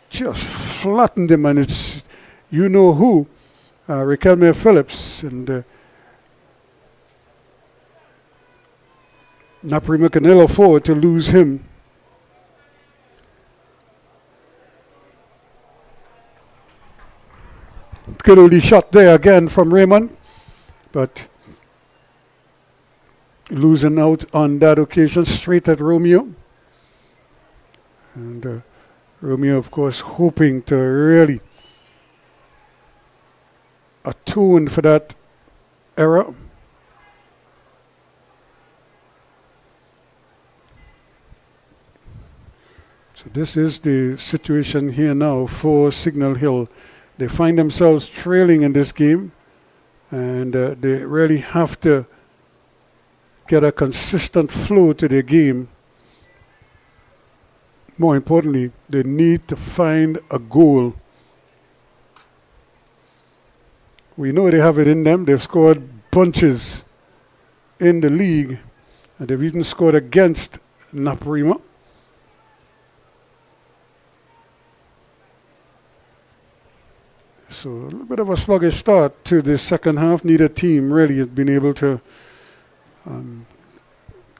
just flattened him. And it's you know who, Riquelme Phillips, and NAPARIMA can ill afford to lose him. Good only shot there again from Raymond, but losing out on that occasion straight at Romeo. And Romeo, of course, hoping to really atone for that error. So this is the situation here now for Signal Hill. They find themselves trailing in this game, and they really have to get a consistent flow to their game. More importantly, they need to find a goal. We know they have it in them. They've scored bunches in the league, and they've even scored against NAPARIMA. So a little bit of a sluggish start to the second half. Neither team really has been able to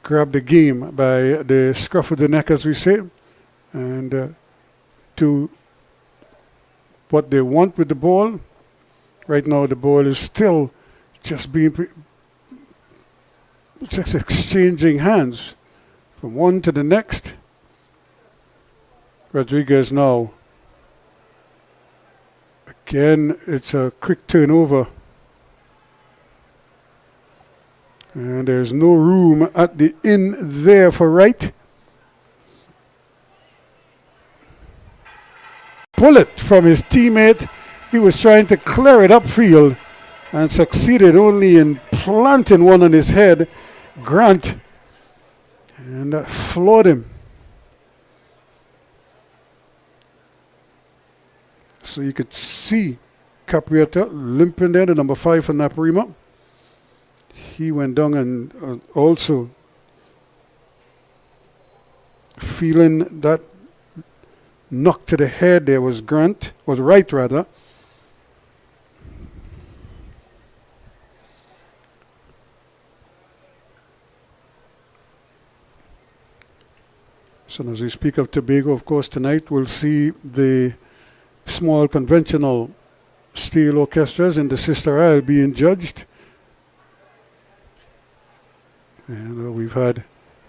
grab the game by the scruff of the neck, as we say, and do what they want with the ball. Right now the ball is still just exchanging hands from one to the next. Rodriguez now. Again, it's a quick turnover. And there's no room at the in there for Wright. Bullet from his teammate. He was trying to clear it upfield and succeeded only in planting one on his head. Grant. And floored him. So you could see Caprietta limping there, the number 5 for NAPARIMA. He went down and also feeling that knock to the head there was Wright rather. So as we speak of Tobago, of course, tonight we'll see the small conventional steel orchestras in the sister isle being judged. And we've had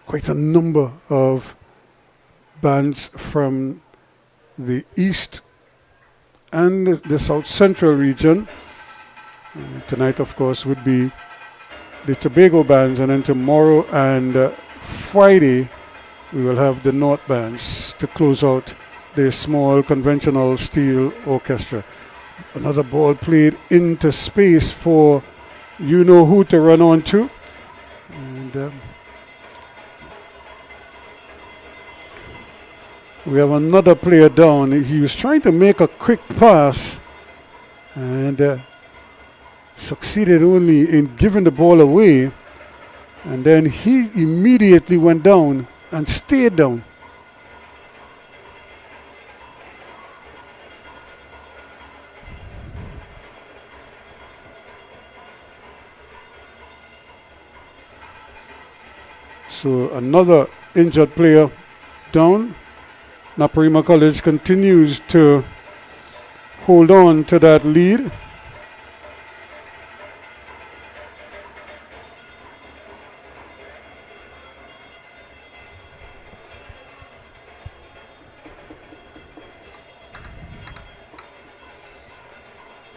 quite a number of bands from the east and the south central region. Tonight, of course, would be the Tobago bands, and then tomorrow and Friday we will have the north bands to close out the small conventional steel orchestra. Another ball played into space for you know who to run on to. And we have another player down. He was trying to make a quick pass and succeeded only in giving the ball away. And then he immediately went down and stayed down. So another injured player down. NAPARIMA College continues to hold on to that lead.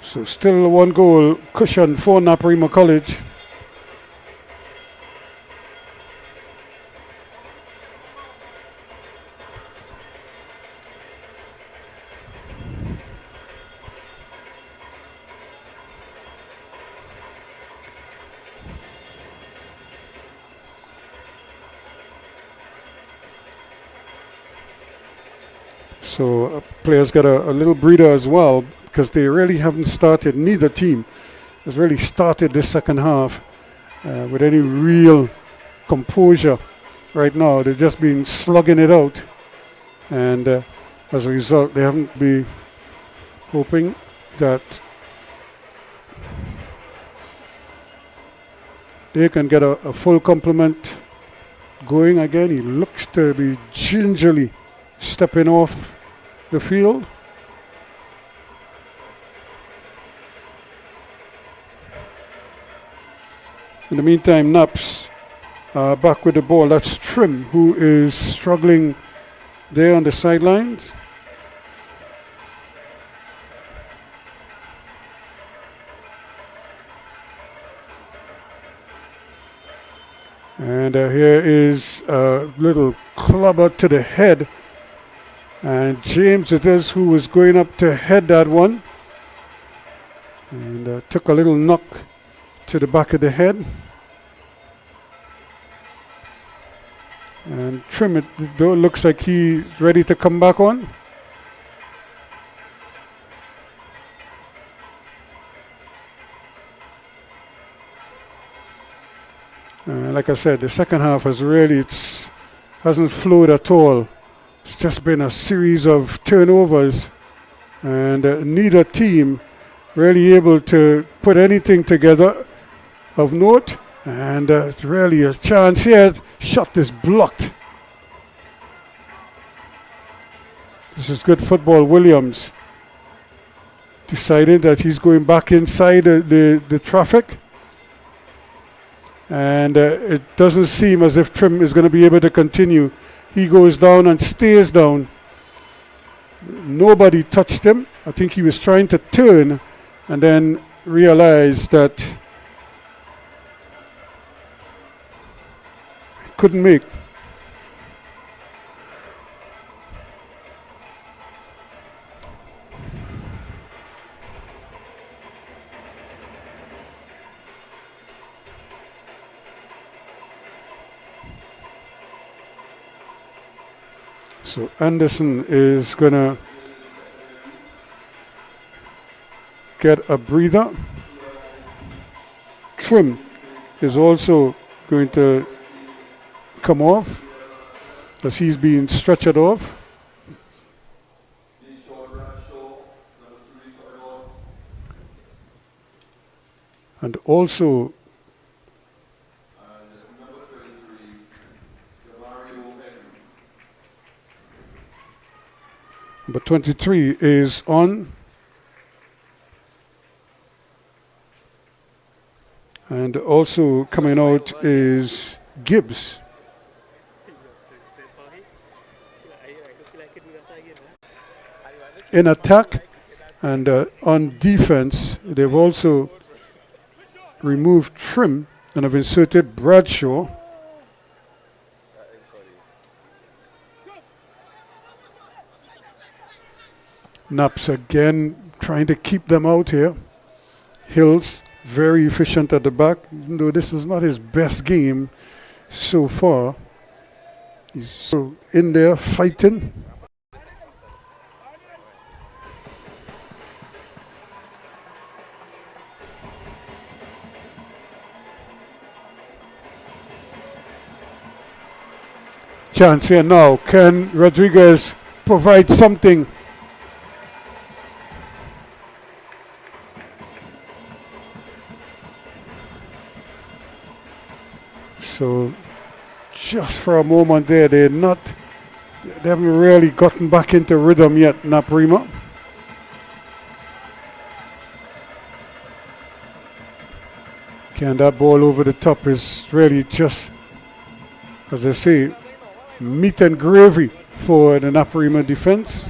So still a 1 goal cushion for NAPARIMA College. So players got a little breather as well, because they really haven't started, neither team has really started this second half with any real composure right now. They've just been slugging it out, and as a result they haven't been hoping that they can get a full complement going again. He looks to be gingerly stepping off the field. In the meantime, Naps back with the ball. That's Trim, who is struggling there on the sidelines. And here is a little clubber to the head. And James it is who was going up to head that one. And took a little knock to the back of the head. And Trim, it though looks like he's ready to come back on. Like I said, the second half has really hasn't flowed at all. It's just been a series of turnovers, and neither team really able to put anything together of note. And really a chance here. Shot is blocked. This is good football. Williams decided that he's going back inside the traffic. And it doesn't seem as if Trim is going to be able to continue. He goes down and stays down. Nobody touched him. I think he was trying to turn and then realized that he couldn't make. So Anderson is going to get a breather. Trim is also going to come off as he's being stretchered off. And also number 23 is on. And also coming out is Gibbs. In attack and on defense, they've also removed Trim and have inserted Bradshaw. Naps again trying to keep them out here. Hills very efficient at the back, even though this is not his best game so far. He's still in there fighting. Chance here now. Can Rodriguez provide something? So just for a moment there, they haven't really gotten back into rhythm yet, NAPARIMA. Can that ball over the top is really just, as I say, meat and gravy for the NAPARIMA defense.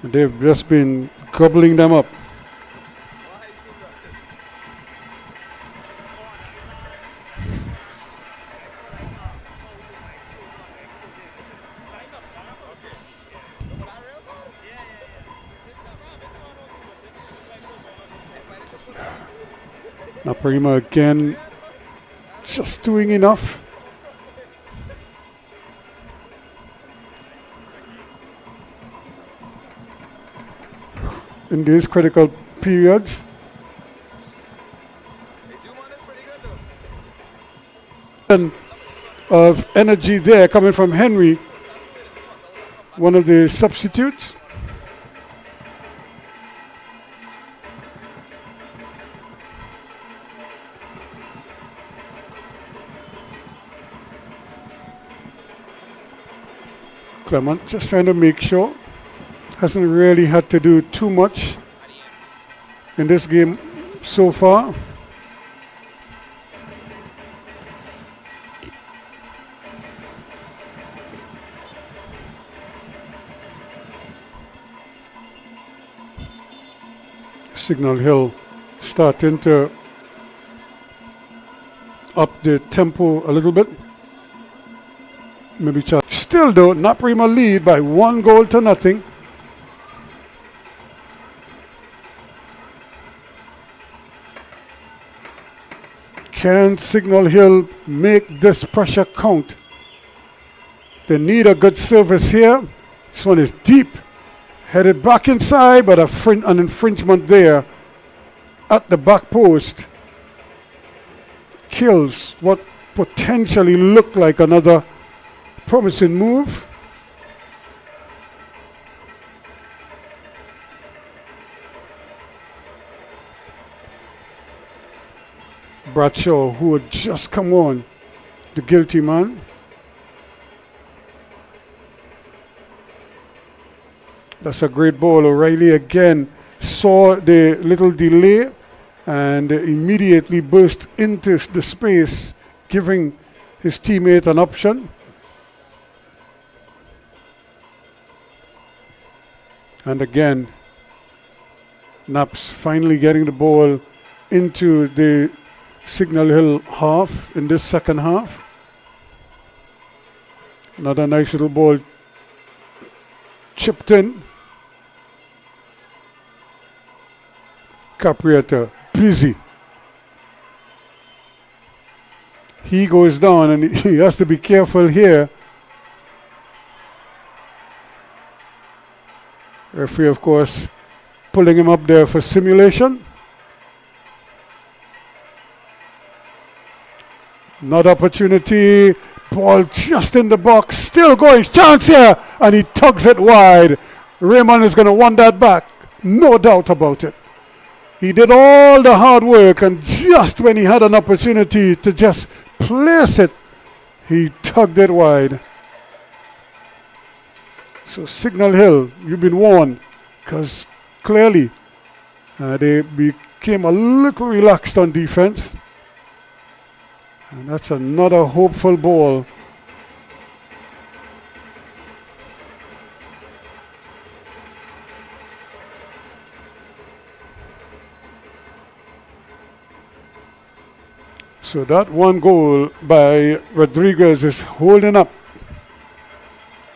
And they've just been gobbling them up. NAPARIMA again just doing enough. in these critical periods. And of energy there coming from Henry, one of the substitutes. Clement just trying to make sure. Hasn't really had to do too much in this game so far. Signal Hill starting to up the tempo a little bit. Maybe still though, NAPARIMA lead by 1-0. Can Signal Hill make this pressure count? They need a good service here. This one is deep. Headed back inside, but an infringement there at the back post. Kills what potentially looked like another promising move. Bradshaw, who had just come on, the guilty man. That's a great ball. O'Reilly again saw the little delay and immediately burst into the space, giving his teammate an option. And again, Naps finally getting the ball into the Signal Hill half in this second half. Another nice little ball chipped in. Caprietta, busy. He goes down and he has to be careful here. Referee, of course, pulling him up there for simulation. Not opportunity. Ball just in the box. Still going. Chance here. And he tugs it wide. Raymond is going to want that back. No doubt about it. He did all the hard work, and just when he had an opportunity to just place it, he tugged it wide. So Signal Hill, you've been warned, because clearly they became a little relaxed on defense. And that's another hopeful ball. So that one goal by Rodriguez is holding up.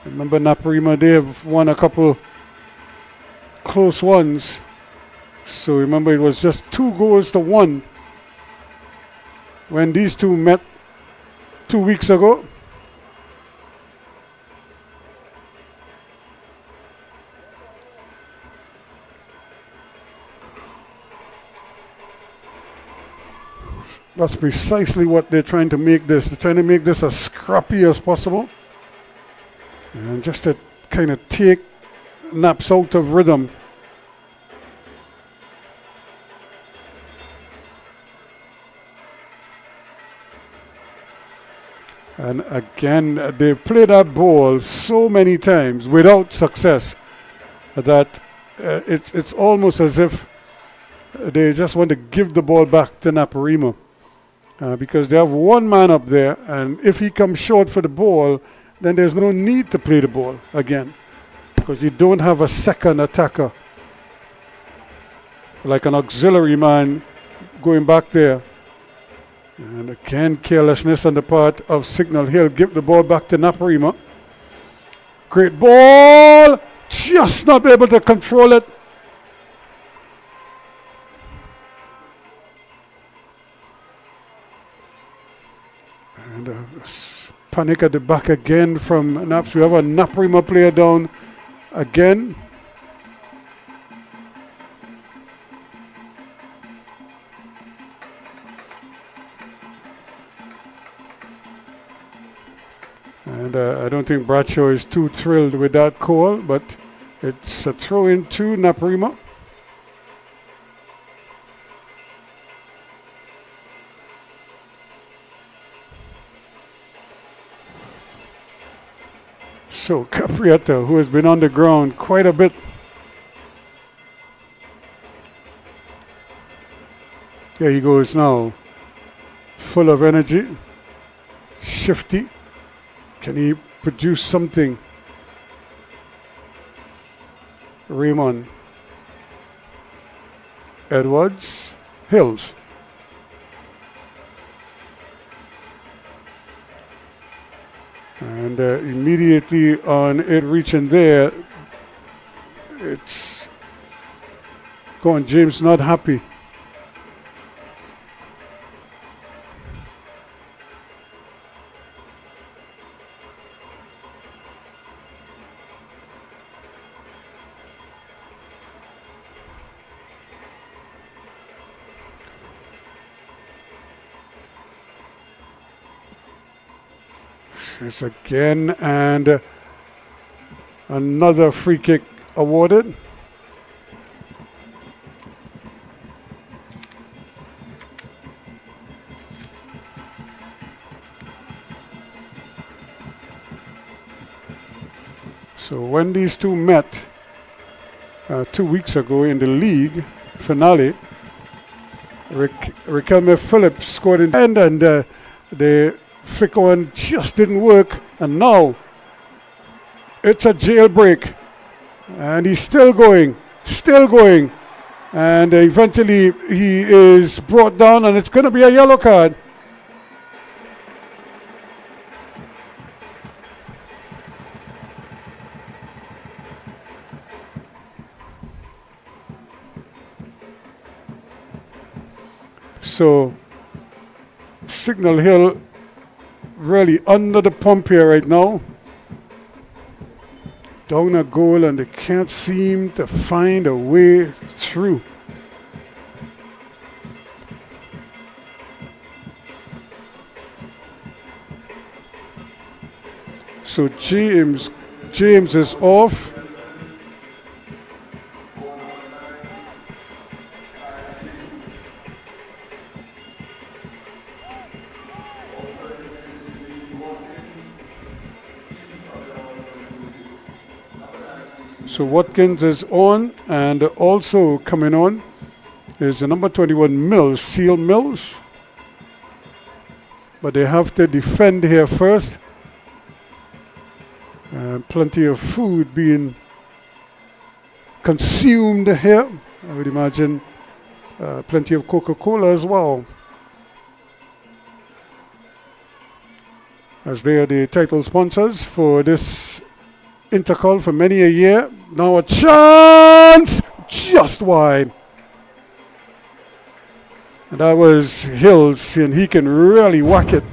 Remember NAPARIMA, they have won a couple close ones. So remember, it was just 2-1 when these two met 2 weeks ago. That's precisely what they're trying to make this. They're trying to make this as scrappy as possible. And just to kind of take Naps out of rhythm. And again, they've played that ball so many times without success that it's almost as if they just want to give the ball back to NAPARIMA. Because they have one man up there, and if he comes short for the ball, then there's no need to play the ball again, because you don't have a second attacker, like an auxiliary man going back there. And again, carelessness on the part of Signal Hill. Give the ball back to NAPARIMA. Great ball, just not be able to control it. And panic at the back again from Naps. We have a NAPARIMA player down again. I don't think Bradshaw is too thrilled with that call, but it's a throw in to NAPARIMA. So Caprietta, who has been on the ground quite a bit. There he goes now. Full of energy. Shifty. Can he produce something? Raymond. Edwards. Hills. And immediately on it reaching there, it's going. James not happy. It's again, and another free kick awarded. So when these two met 2 weeks ago in the league finale, Riquelme Phillips scored in the end, and the flick one just didn't work, and now it's a jailbreak, and he's still going, and eventually he is brought down, and it's going to be a yellow card. So Signal Hill really under the pump here right now. Down a goal, and they can't seem to find a way through. So James is off. So Watkins is on, and also coming on is the number 21 Mills, Seal Mills. But they have to defend here first. Plenty of food being consumed here. I would imagine plenty of Coca-Cola as well, as they are the title sponsors for this INTERCOL for many a year. Now a chance, just wide. And that was Hills, and he can really whack it.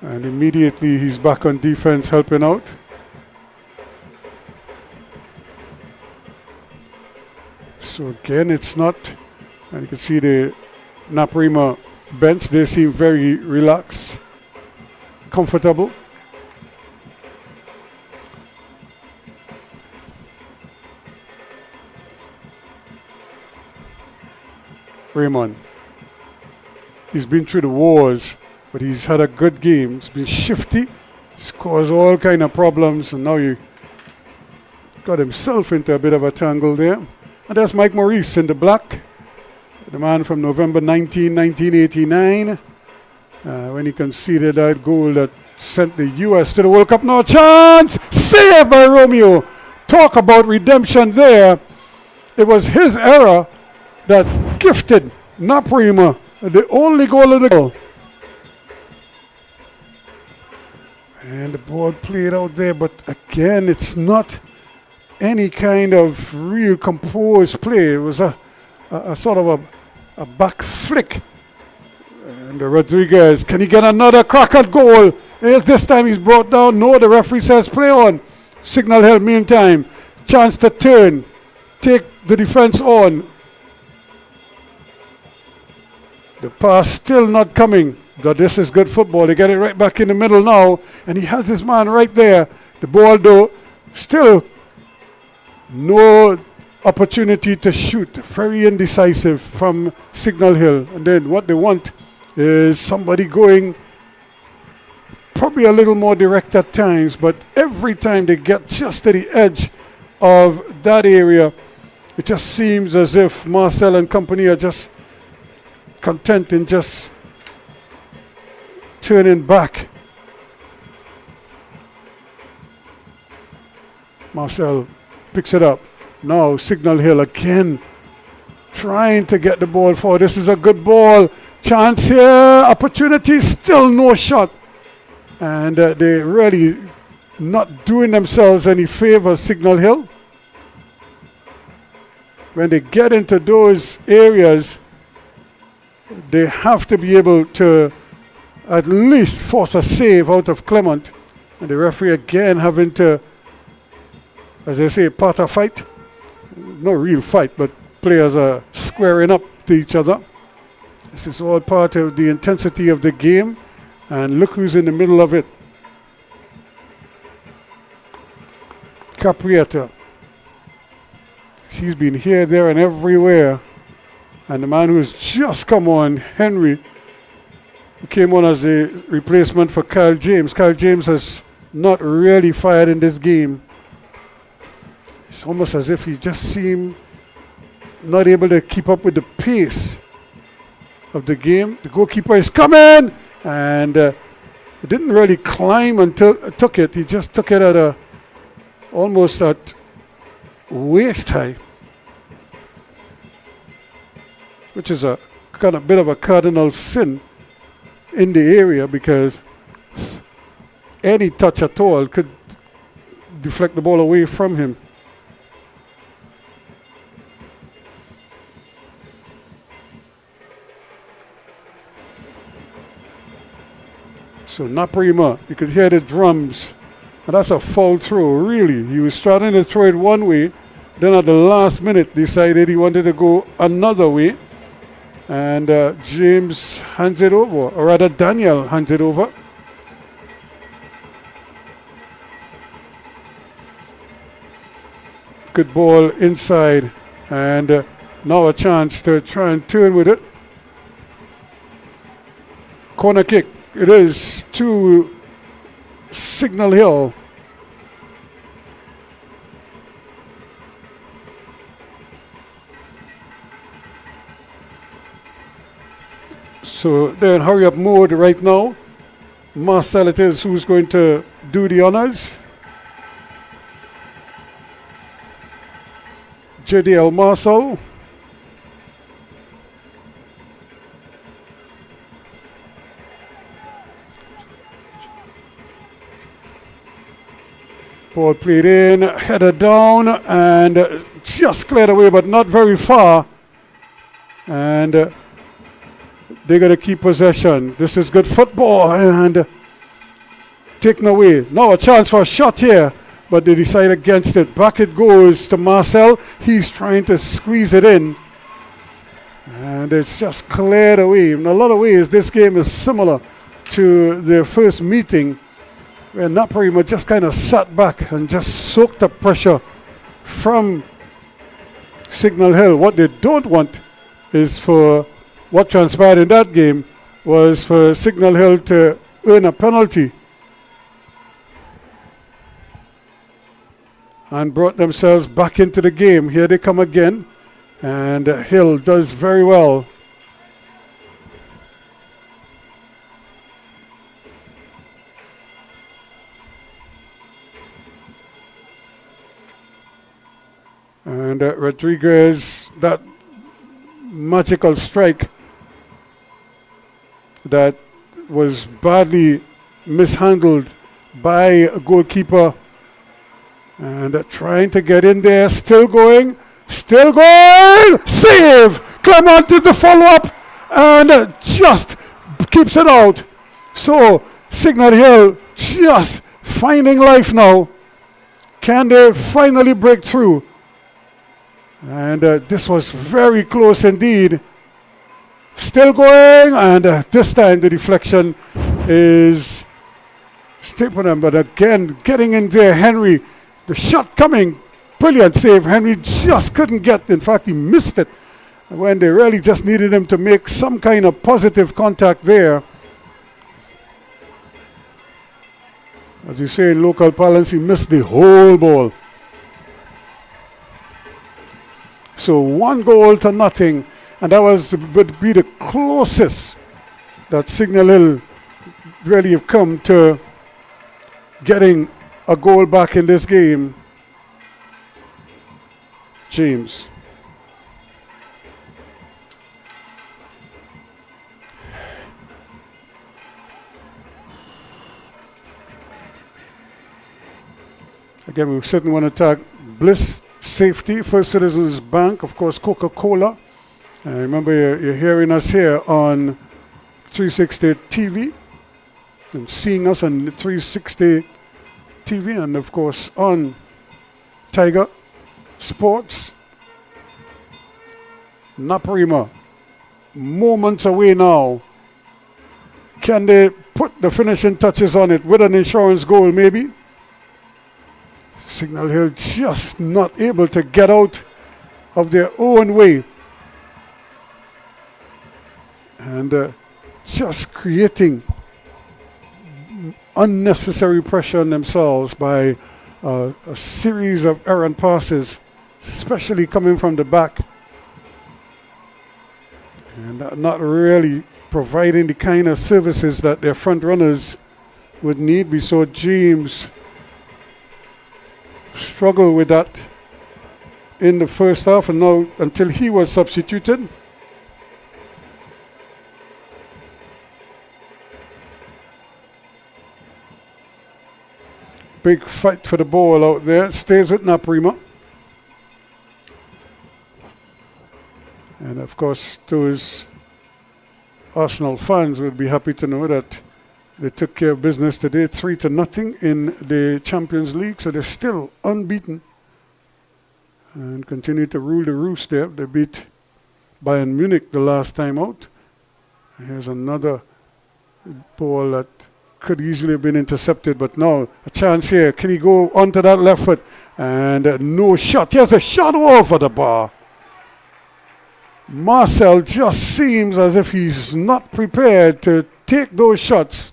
And immediately he's back on defense, helping out. So again, it's not, and you can see the NAPARIMA bench, they seem very relaxed, comfortable. Raymond, he's been through the wars, but he's had a good game. He's been shifty, he's caused all kind of problems, and now he got himself into a bit of a tangle there. And that's Mike Maurice in the black, the man from November 1989, when he conceded that goal that sent the U.S. to the World Cup. Now a chance! Saved by Romeo! Talk about redemption there. It was his error that gifted NAPARIMA the only goal of the goal. And the ball played out there, but again, it's not any kind of real composed play. It was a sort of a back flick. And Rodriguez, can he get another crack at goal? This time he's brought down. No, the referee says play on. Signal Hill, meantime, chance to turn. take the defense on. The pass still not coming, but this is good football. They get it right back in the middle now, and he has his man right there. The ball, though, still no opportunity to shoot. Very indecisive from Signal Hill. And then what they want is somebody going probably a little more direct at times, but every time they get just to the edge of that area, it just seems as if Marcel and company are just content in just turning back. Marcel picks it up. Now Signal Hill again trying to get the ball forward. This is a good ball. Chance here. Opportunity. Still no shot. And they really not doing themselves any favor, Signal Hill. When they get into those areas, they have to be able to at least force a save out of Clement. And the referee again having to, as they say, part a fight. No real fight, but players are squaring up to each other. This is all part of the intensity of the game. And look who's in the middle of it. Caprietta. She's been here, there, and everywhere. And the man who's just come on, Henry, who came on as a replacement for Kyle James. Kyle James has not really fired in this game. It's almost as if he just seemed not able to keep up with the pace of the game. The goalkeeper is coming, and he didn't really climb until took it. He just took it at almost at waist height, which is a kind of bit of a cardinal sin in the area, because any touch at all could deflect the ball away from him. So NAPARIMA, you could hear the drums, and that's a foul throw, really. He was starting to throw it one way, then at the last minute decided he wanted to go another way, and James hands it over, or rather Daniel hands it over. Good ball inside, and now a chance to try and turn with it. Corner kick. It is to Signal Hill. So they're in hurry up mode right now. Marcel it is who's going to do the honors. JDL Marcel. Ball played in, headed down, and just cleared away, but not very far. And they're going to keep possession. This is good football, and taken away. Now a chance for a shot here, but they decide against it. Back it goes to Marcel. He's trying to squeeze it in, and it's just cleared away. In a lot of ways, this game is similar to the first meeting, where NAPARIMA just kind of sat back and just soaked up pressure from Signal Hill. What they don't want is for what transpired in that game was for Signal Hill to earn a penalty and brought themselves back into the game. Here they come again, and Hill does very well. And Rodriguez, that magical strike that was badly mishandled by a goalkeeper, and trying to get in there, still going, save! Clement did the follow-up and just keeps it out. So Signal Hill just finding life now. Can they finally break through? And this was very close indeed. Still going, and this time the deflection is Stapleton, but again getting in there. Henry, the shot coming, brilliant save. Henry just couldn't get, in fact he missed it when they really just needed him to make some kind of positive contact there. As you say in local parlance, he missed the whole ball. So 1-0, and that would be the closest that Signal Hill really have come to getting a goal back in this game. James. Again, we certainly want to tag Bliss Safety, First Citizens Bank, of course, Coca-Cola. Remember, you're hearing us here on 360 TV and seeing us on 360 TV, and of course on Tiger Sports. NAPARIMA, moments away now. Can they put the finishing touches on it with an insurance goal maybe? Signal Hill just not able to get out of their own way. And just creating unnecessary pressure on themselves by a series of errant passes, especially coming from the back. And not really providing the kind of services that their front runners would need. We saw James struggle with that in the first half, and now until he was substituted. Big fight for the ball out there. Stays with NAPARIMA. And of course, those Arsenal fans would be happy to know that they took care of business today, 3-0 in the Champions League. So they're still unbeaten and continue to rule the roost there. They beat Bayern Munich the last time out. Here's another ball that could easily have been intercepted, but now a chance here. Can he go onto that left foot? And no shot. Here's a shot over the bar. Marcel just seems as if he's not prepared to take those shots.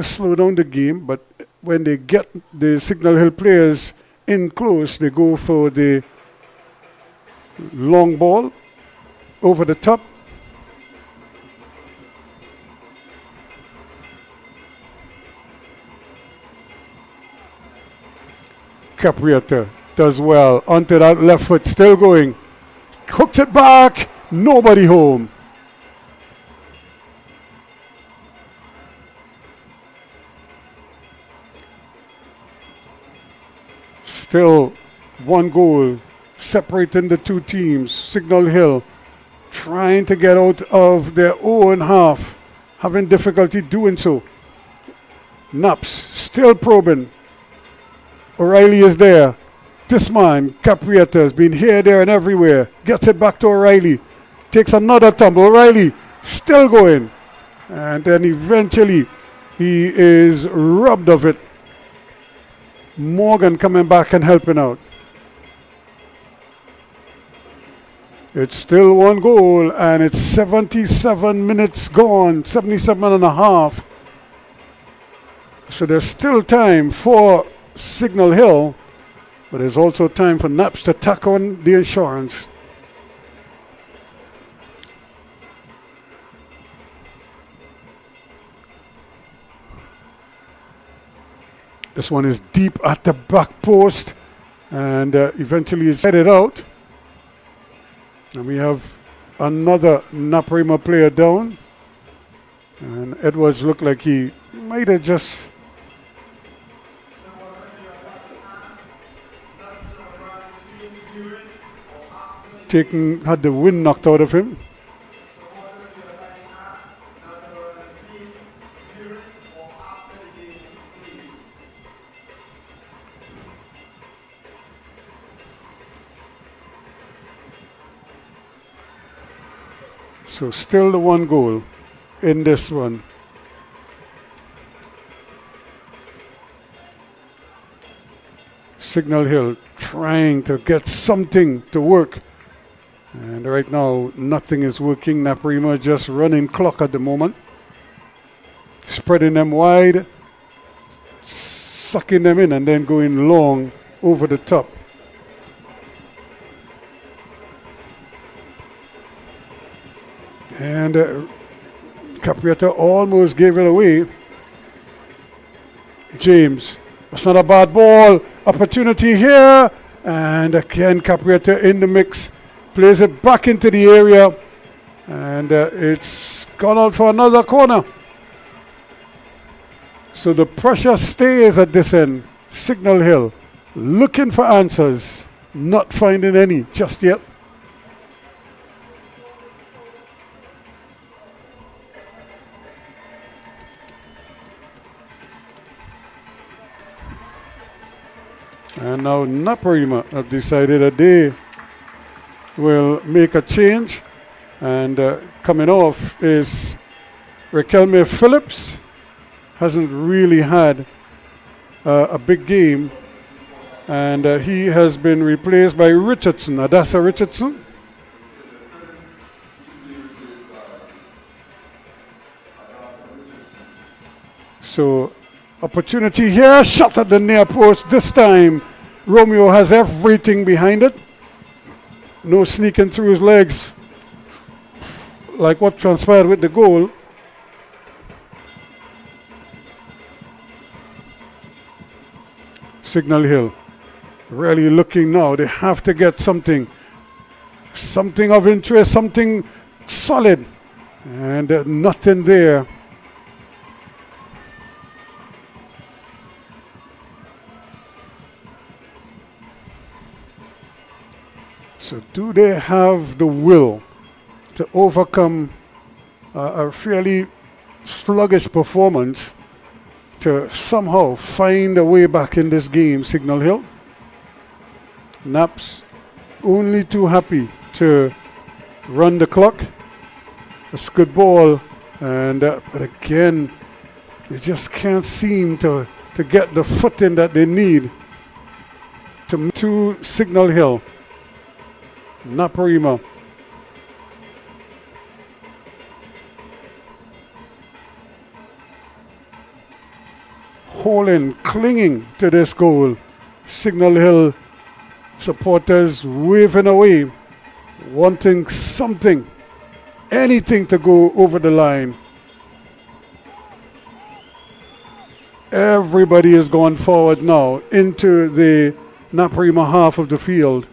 Slow down the game, but when they get the Signal Hill players in close, they go for the long ball over the top. Caprietta does well onto that left foot, still going. Hooks it back, nobody home. Still 1 goal separating the two teams. Signal Hill trying to get out of their own half, having difficulty doing so. Naps still probing. O'Reilly is there. This man, Caprietta, has been here, there, and everywhere. Gets it back to O'Reilly. Takes another tumble. O'Reilly still going. And then eventually he is robbed of it. Morgan coming back and helping out. It's still 1 goal, and it's 77 minutes gone, 77 and a half. So there's still time for Signal Hill, but there's also time for Naps to tack on the insurance. This one is deep at the back post, and eventually it's headed out. And we have another NAPARIMA player down. And Edwards looked like he might have just had the wind knocked out of him. So still the one goal in this one. Signal Hill trying to get something to work. And right now, nothing is working. NAPARIMA just running clock at the moment. Spreading them wide, sucking them in, and then going long over the top. And Caprietta almost gave it away. James, that's not a bad ball. Opportunity here. And again, Caprietta in the mix. Plays it back into the area. And it's gone out for another corner. So the pressure stays at this end. Signal Hill looking for answers. Not finding any just yet. And now NAPARIMA have decided that they will make a change. And coming off is Raquelme Phillips. Hasn't really had a big game. And he has been replaced by Richardson, Adassa Richardson. So opportunity here, shot at the near post. This time, Romeo has everything behind it. No sneaking through his legs like what transpired with the goal. Signal Hill really looking now. They have to get something of interest, something solid. And nothing there. So do they have the will to overcome a fairly sluggish performance to somehow find a way back in this game, Signal Hill? Naps only too happy to run the clock. It's a good ball, and but again, they just can't seem to get the footing that they need to Signal Hill. NAPARIMA. Holding, clinging to this goal. Signal Hill supporters waving away, wanting something, anything to go over the line. Everybody is going forward now into the NAPARIMA half of the field.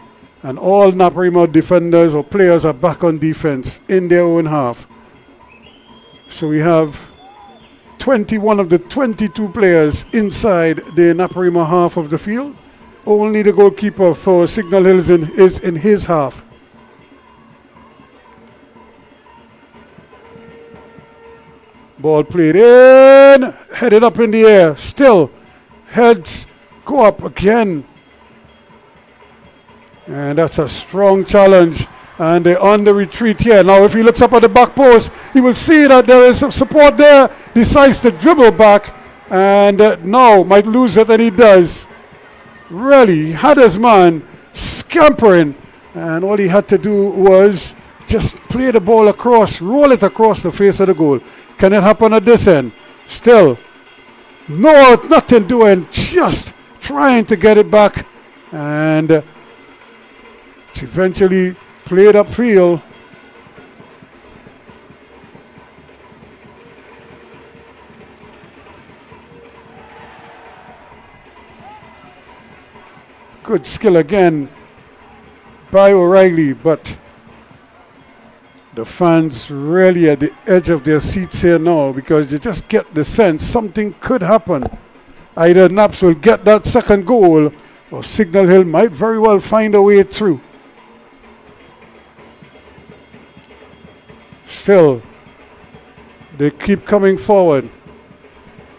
And all NAPARIMA defenders or players are back on defense in their own half. So we have 21 of the 22 players inside the NAPARIMA half of the field. Only the goalkeeper for Signal Hill is in his half. Ball played in, headed up in the air. Still, heads go up again. And that's a strong challenge. And they're on the retreat here. Now, if he looks up at the back post, he will see that there is some support there. Decides to dribble back. And now might lose it, and he does. Really, he had his man scampering. And all he had to do was just play the ball across, roll it across the face of the goal. Can it happen at this end? Still, no, nothing doing. Just trying to get it back. And it's eventually played upfield. Good skill again by O'Reilly, but the fans really at the edge of their seats here now, because you just get the sense something could happen. Either Naps will get that second goal, or Signal Hill might very well find a way through. Still, they keep coming forward.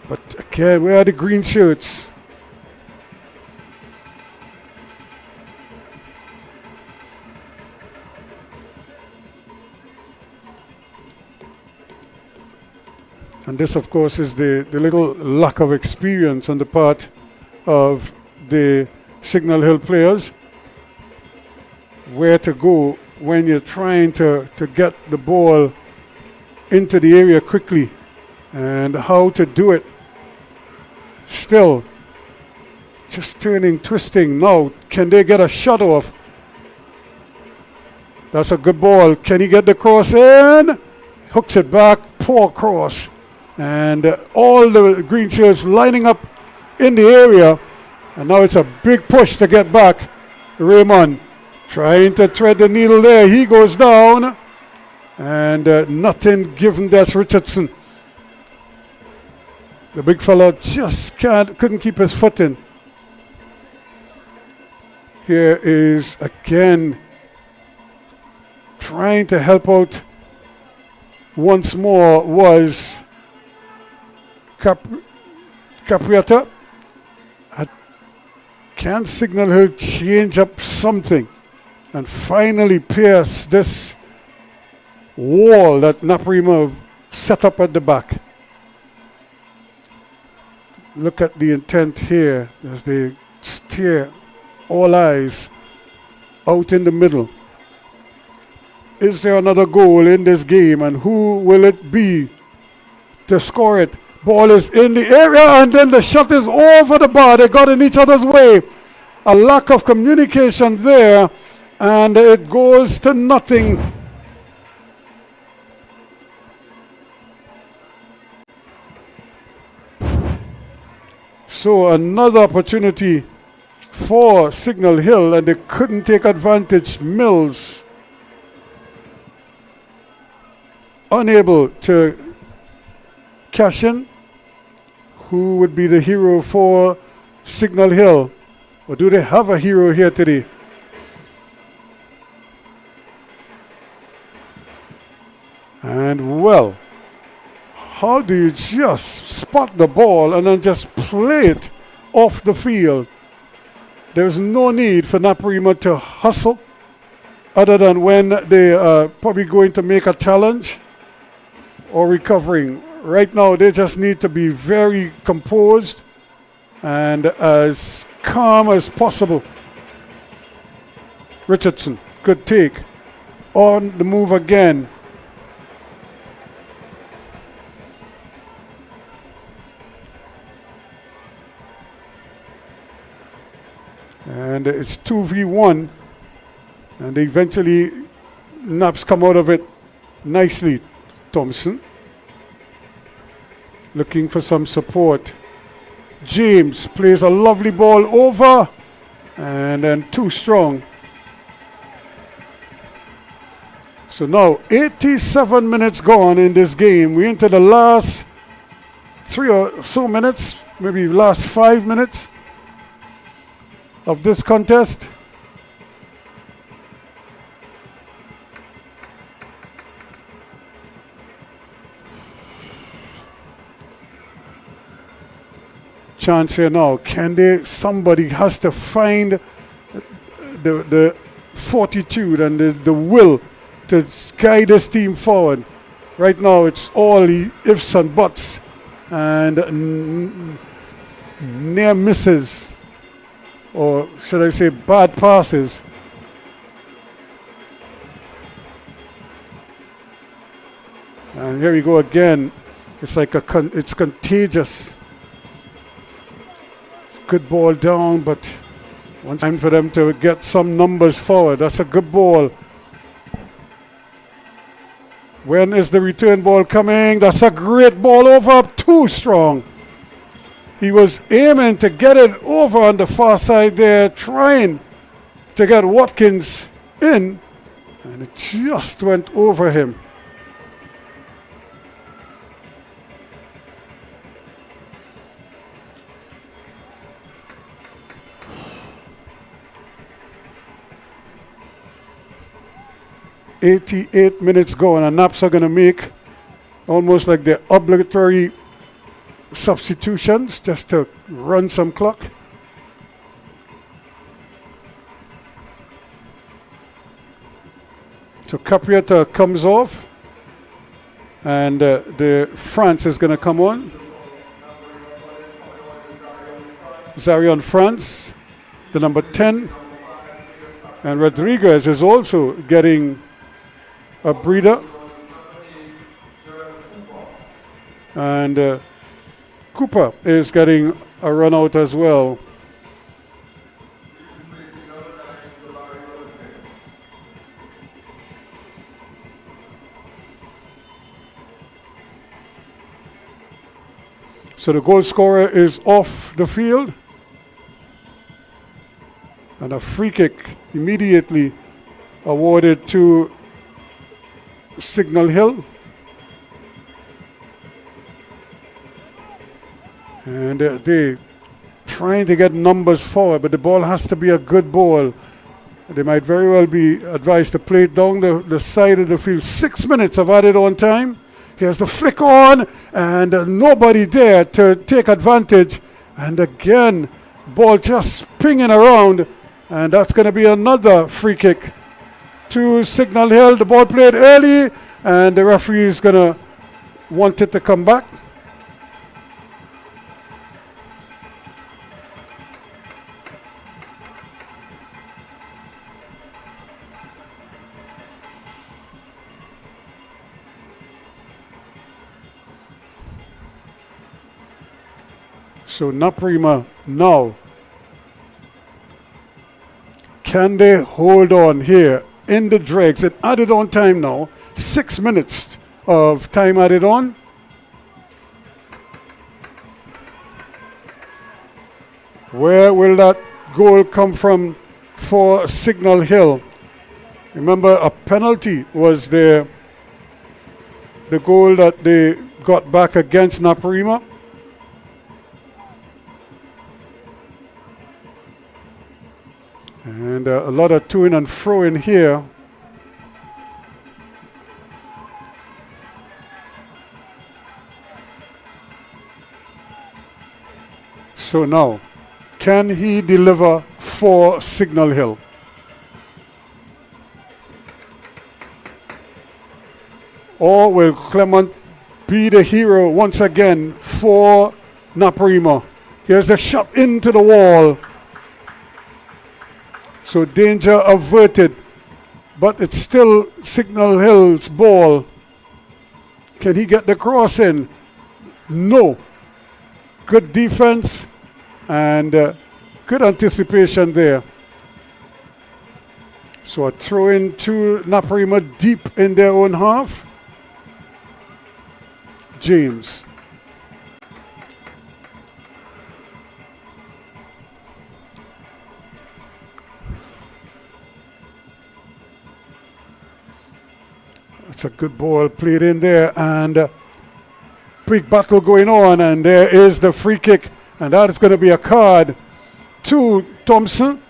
But again, where are the green shirts? And this, of course, is the little lack of experience on the part of the Signal Hill players. Where to go when you're trying to get the ball into the area quickly, and how to do it. Still, just turning, twisting. Now, can they get a shot off? That's a good ball. Can he get the cross in? Hooks it back. Poor cross. And all the green shirts lining up in the area. And now it's a big push to get back. Raymond trying to thread the needle there. He goes down. And nothing given. That's Richardson. The big fella just couldn't keep his foot in. Here is again trying to help out once more was Caprietta. Can Signal Hill change up something and finally pierce this wall that NAPARIMA set up at the back? Look at the intent here as they steer all eyes out in the middle. Is there another goal in this game, and who will it be to score it? Ball is in the area, and then the shot is over the bar. They got in each other's way. A lack of communication there, and it goes to nothing. So another opportunity for Signal Hill, and they couldn't take advantage. Mills unable to cash in. Who would be the hero for Signal Hill? Or do they have a hero here today? And well, how do you just spot the ball and then just play it off the field? There's no need for NAPARIMA to hustle other than when they are probably going to make a challenge or recovering. Right now, they just need to be very composed and as calm as possible. Richardson, good take. On the move again. And it's 2v1. And eventually, Naps come out of it nicely. Thompson looking for some support. James plays a lovely ball over, and then too strong. So now 87 minutes gone in this game. We're into the last 3 or so minutes, maybe last 5 minutes of this contest. Chance here now. Somebody has to find the fortitude and the will to guide this team forward. Right now it's all the ifs and buts and near misses, or should I say bad passes. And here we go again. It's like it's contagious. Good ball down, but one time for them to get some numbers forward. That's a good ball. When is the return ball coming? That's a great ball over, too strong. He was aiming to get it over on the far side there, trying to get Watkins in, and it just went over him. .88 minutes go, and Naps are going to make almost like the obligatory substitutions just to run some clock. So Caprietta comes off. And the France is going to come on. Zarion France, the number 10. And Rodriguez is also getting a breather. And Cooper is getting a run out as well. So the goal scorer is off the field. And a free kick immediately awarded to Signal Hill. And they trying to get numbers forward, but the ball has to be a good ball. They might very well be advised to play it down the side of the field. 6 minutes of added on time. Here's the flick on, and nobody there to take advantage. And again, ball just pinging around, and that's going to be another free kick to Signal Hill. The ball played early, and the referee is going to want it to come back. So NAPARIMA now, can they hold on here in the dregs? It added on time now, 6 minutes of time added on. Where will that goal come from for Signal Hill? Remember, a penalty was the goal that they got back against NAPARIMA. And a lot of to-in and fro-in here. So now, can he deliver for Signal Hill? Or will Clement be the hero once again for NAPARIMA? Here's the shot into the wall. So danger averted, but it's still Signal Hill's ball. Can he get the cross in? No. Good defense and good anticipation there. So a throw in to NAPARIMA deep in their own half. James. It's a good ball played in there, and big battle going on, and there is the free kick, and that is going to be a card to Thompson.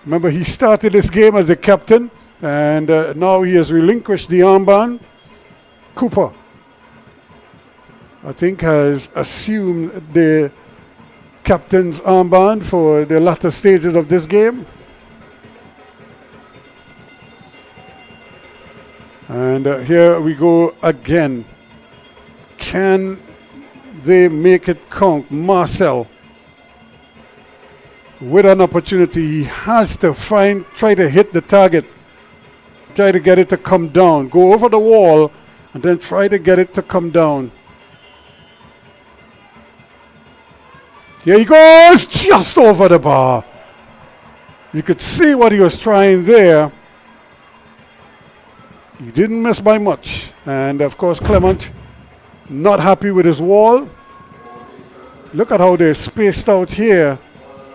Remember, he started this game as a captain, and now he has relinquished the armband. Cooper, I think, has assumed the captain's armband for the latter stages of this game. And here we go again. Can they make it count? Marcel with an opportunity. He has to try to hit the target. Try to get it to come down. Go over the wall and then try to get it to come down. Here he goes, just over the bar. You could see what he was trying there. He didn't miss by much. And of course, Clement not happy with his wall. Look at how they're spaced out here.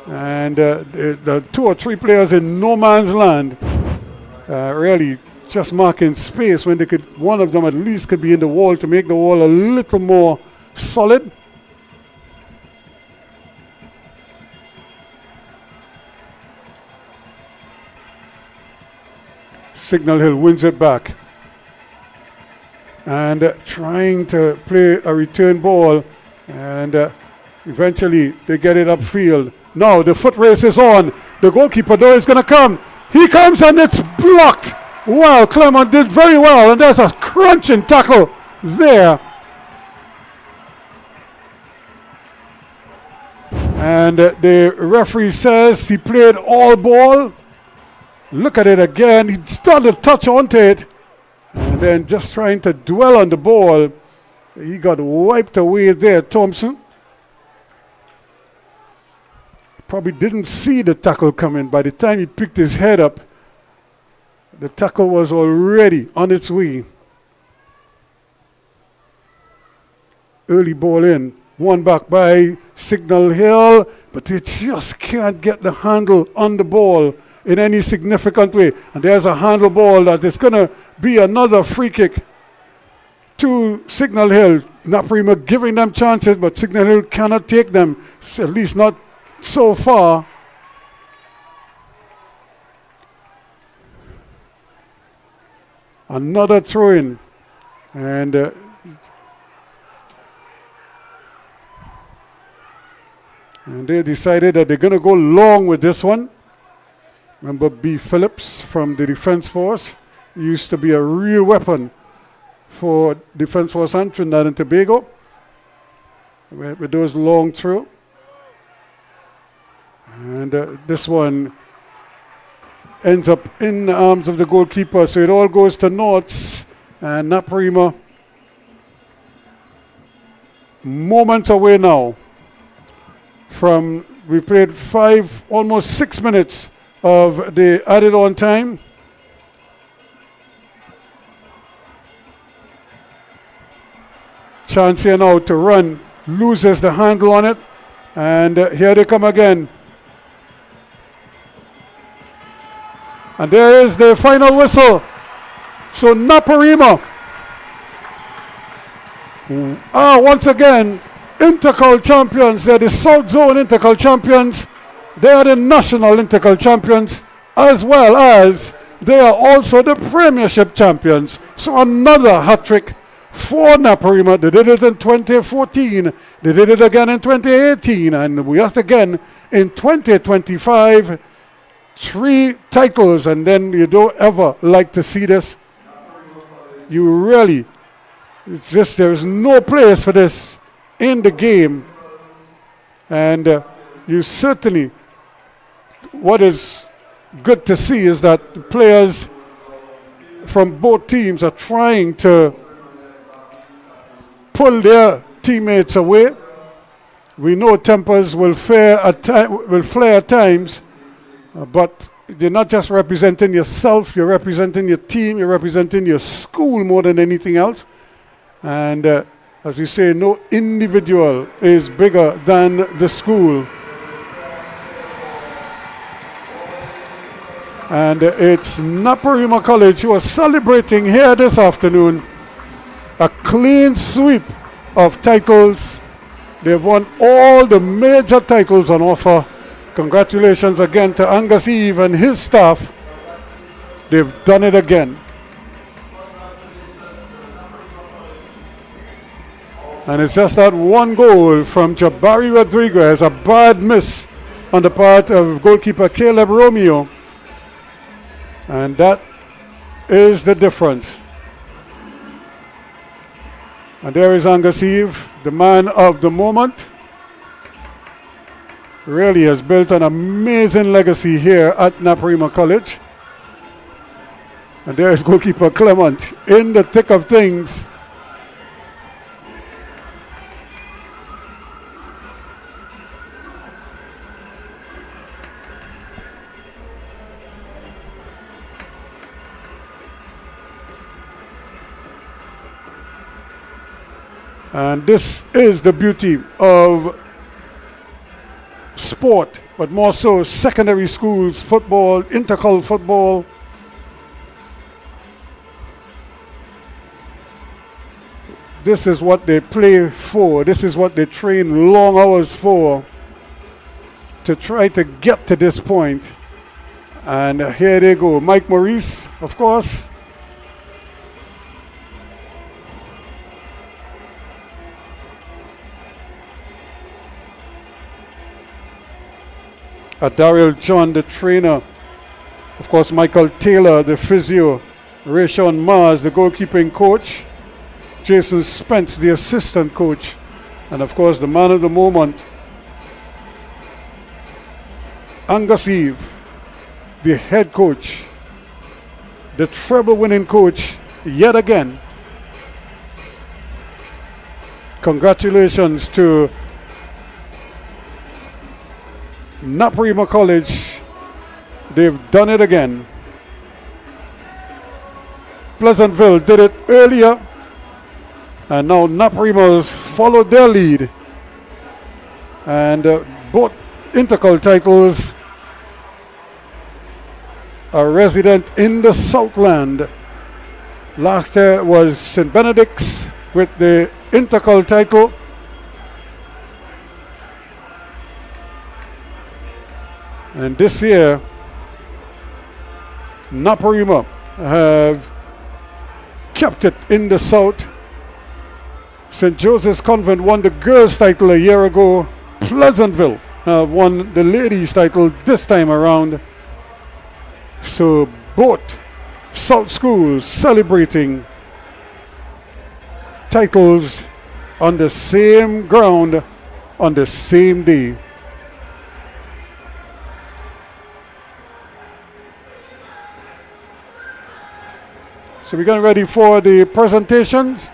And the 2 or 3 players in no man's land really just marking space when they could, one of them at least could be in the wall to make the wall a little more solid. Signal Hill wins it back. And trying to play a return ball. And eventually they get it upfield. Now the foot race is on. The goalkeeper though is going to come. He comes and it's blocked Wow, Clement did very well, and there's a crunching tackle there. And the referee says he played all ball. Look at it again. He started to touch onto it. And then just trying to dwell on the ball. He got wiped away there, Thompson. Probably didn't see the tackle coming. By the time he picked his head up, the tackle was already on its way. Early ball in. One back by Signal Hill, but they just can't get the handle on the ball in any significant way. And there's a handle ball that is going to be another free kick to Signal Hill. NAPARIMA giving them chances, but Signal Hill cannot take them, at least not so far. Another throw-in. And they decided that they're going to go long with this one. Remember B. Phillips from the Defense Force. He used to be a real weapon for Defense Force and Trinidad and Tobago with those long throw. And this one ends up in the arms of the goalkeeper. So it all goes to Norths, and NAPARIMA moments away now from, we played 5, almost 6 minutes of the added on time. Chance here now to run, loses the handle on it, and here they come again. And there is the final whistle. So NAPARIMA are once again INTERCOL champions. They're the South Zone INTERCOL champions. They are the national INTERCOL champions, as well as they are also the Premiership champions. So another hat-trick for NAPARIMA. They did it in 2014. They did it again in 2018. And we asked again in 2025. 3 titles, and then you don't ever like to see this. You really, it's just, there's no place for this in the game. And you certainly, what is good to see is that the players from both teams are trying to pull their teammates away. We know tempers will flare at times, but you're not just representing yourself, you're representing your team, you're representing your school more than anything else. And as we say, no individual is bigger than the school. And it's NAPARIMA College who are celebrating here this afternoon a clean sweep of titles. They've won all the major titles on offer. Congratulations again to Angus Eve and his staff. They've done it again. And it's just that one goal from Jabari Rodriguez, a bad miss on the part of goalkeeper Caleb Romeo. And that is the difference. And there is Angus Eve, the man of the moment. Really has built an amazing legacy here at NAPARIMA College. And there is goalkeeper Clement in the thick of things. And this is the beauty of sport, but more so secondary schools football, INTERCOL football. This is what they play for. This is what they train long hours for, to try to get to this point. And here they go. Mike Maurice, of course. Daryl John, the trainer. Of course, Michael Taylor, the physio. Rayshon Mars, the goalkeeping coach. Jason Spence, the assistant coach. And of course, the man of the moment, Angus Eve, the head coach, the treble-winning coach yet again. Congratulations to NAPARIMA College. They've done it again. Pleasantville did it earlier, and now NAPARIMA has followed their lead. And both INTERCOL titles are resident in the Southland. Last year was St. Benedict's with the INTERCOL title. And this year, NAPARIMA have kept it in the South. St. Joseph's Convent won the girls' title a year ago. Pleasantville won the ladies' title this time around. So both South schools celebrating titles on the same ground on the same day. So we're getting ready for the presentations.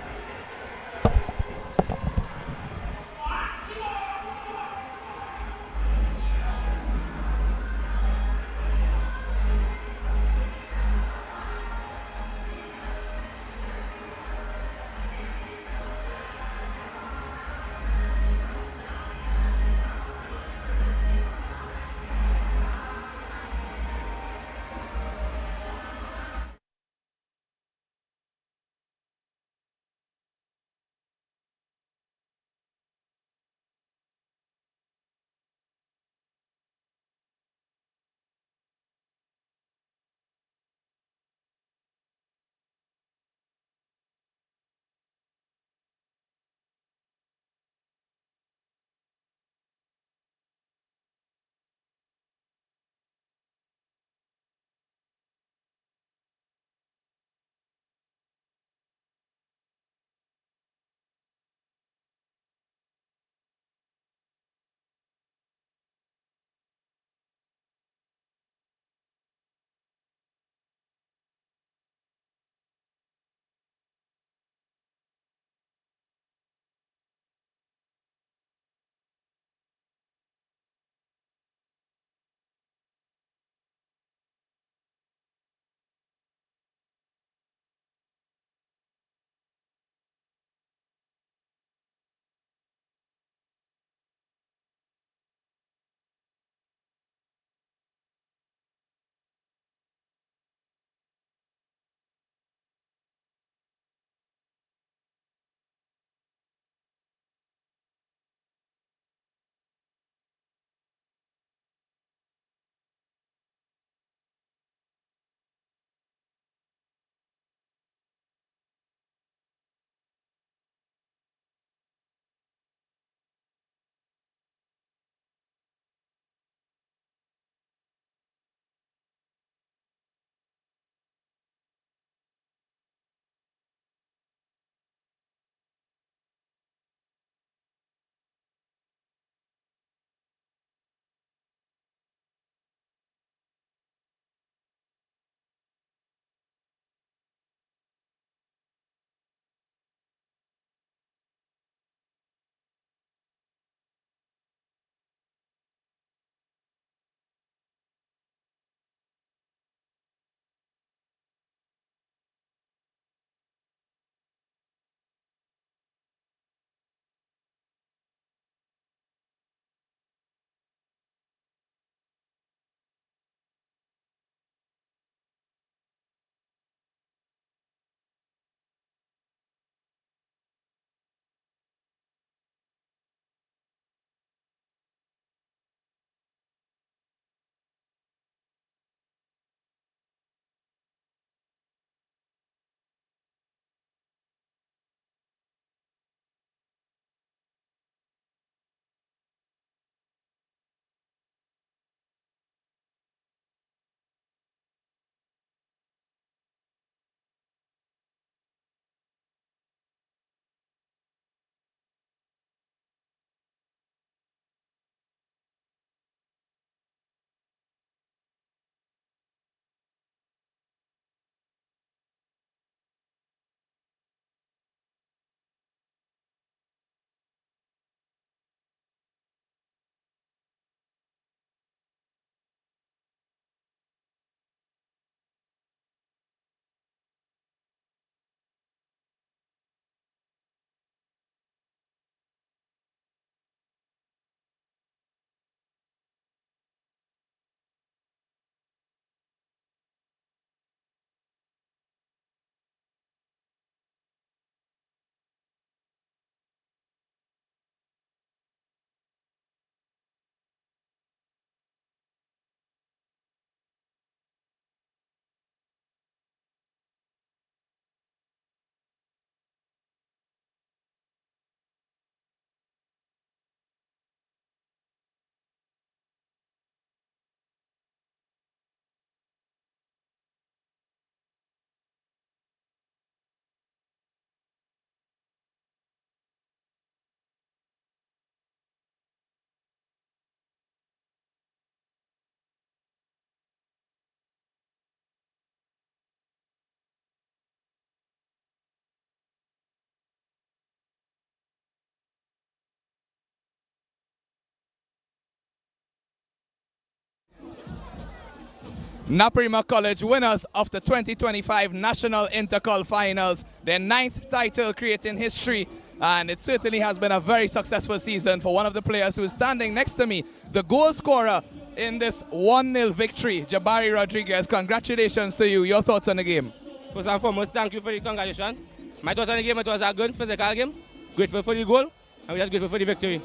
NAPARIMA College winners of the 2025 National INTERCOL Finals, their 9th title creating history, and it certainly has been a very successful season for one of the players who is standing next to me, the goal scorer in this 1-0 victory, Jabari Rodriguez. Congratulations to you. Your thoughts on the game? First and foremost, thank you for the congratulations. My thoughts on the game, it was a good physical game, grateful for the goal, and we're just grateful for the victory.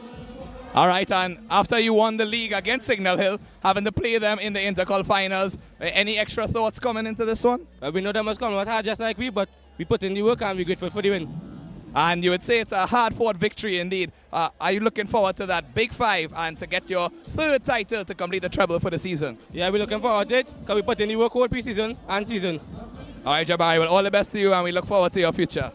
All right, and after you won the league against Signal Hill, having to play them in the INTERCOL finals, any extra thoughts coming into this one? We know they must come out hard just like we, but we put in the work and we're grateful for the win. And you would say it's a hard-fought victory indeed. Are you looking forward to that big 5 and to get your 3rd title to complete the treble for the season? Yeah, we're looking forward to it because we put in the work whole pre-season and season. All right, Jabari, well, all the best to you, and we look forward to your future.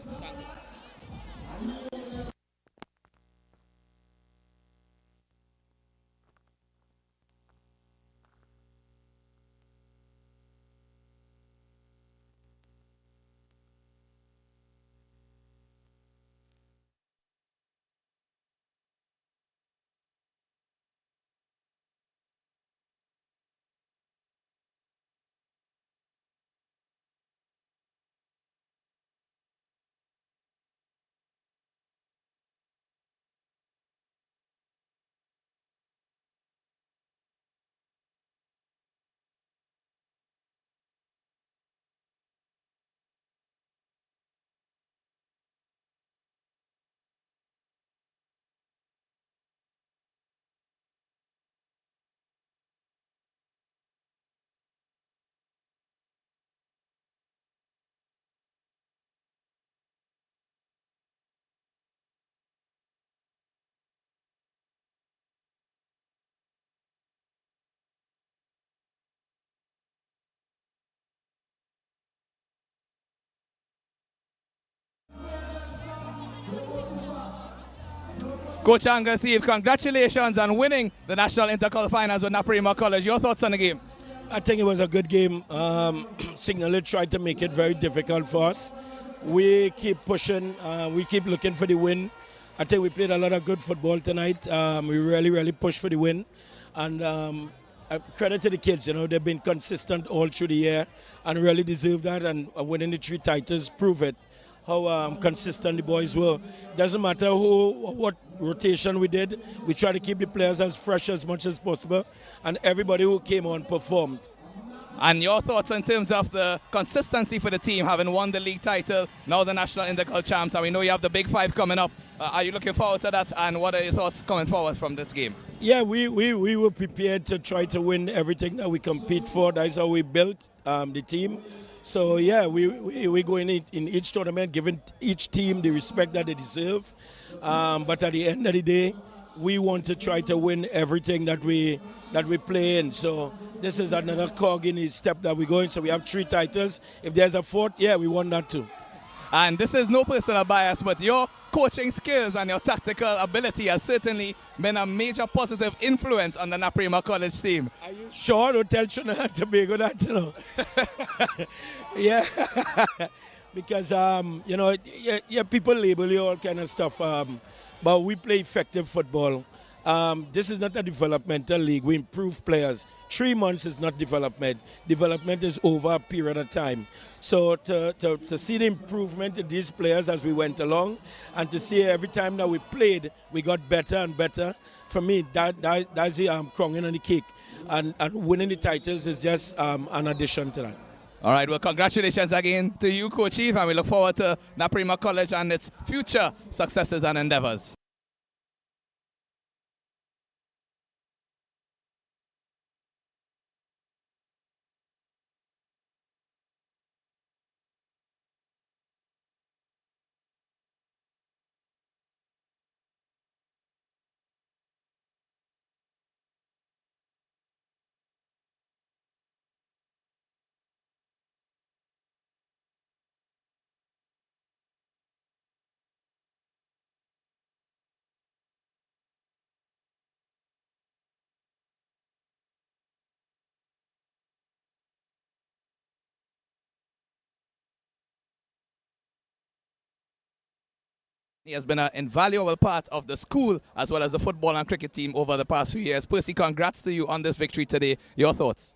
Coach Angus Eve, congratulations on winning the National INTERCOL Finals with NAPARIMA College. Your thoughts on the game? I think it was a good game. Signal tried to make it very difficult for us. We keep pushing. We keep looking for the win. I think we played a lot of good football tonight. We really pushed for the win. And credit to the kids. You know, they've been consistent all through the year and really deserve that. And winning the 3 titles prove it. How consistent the boys were. Doesn't matter what rotation we did. We try to keep the players as fresh as much as possible, and everybody who came on performed. And your thoughts in terms of the consistency for the team, having won the league title, now the National INTERCOL champs, and we know you have the big 5 coming up. Are you looking forward to that, and what are your thoughts coming forward from this game? Yeah, we were prepared to try to win everything that we compete for. That's how we built the team. So yeah, we go in each tournament, giving each team the respect that they deserve. But at the end of the day, we want to try to win everything that we play in. So this is another cog in the step that we're going. So we have 3 titles. If there's a 4th, yeah, we want that too. And this is no personal bias, but your coaching skills and your tactical ability has certainly been a major positive influence on the NAPARIMA College team. Are you sure? Don't tell Trinidad and Tobago that, you know. Yeah. Because, you know, yeah, people label you all kind of stuff. But we play effective football. This is not a developmental league. We improve players. 3 months is not development. Development is over a period of time. So to see the improvement in these players as we went along, and to see every time that we played, we got better and better. For me, that's the crown on the cake. And winning the titles is just an addition to that. All right, well, congratulations again to you, Coach Eve, and we look forward to NAPARIMA College and its future successes and endeavors. He has been an invaluable part of the school as well as the football and cricket team over the past few years. Percy, congrats to you on this victory today. Your thoughts?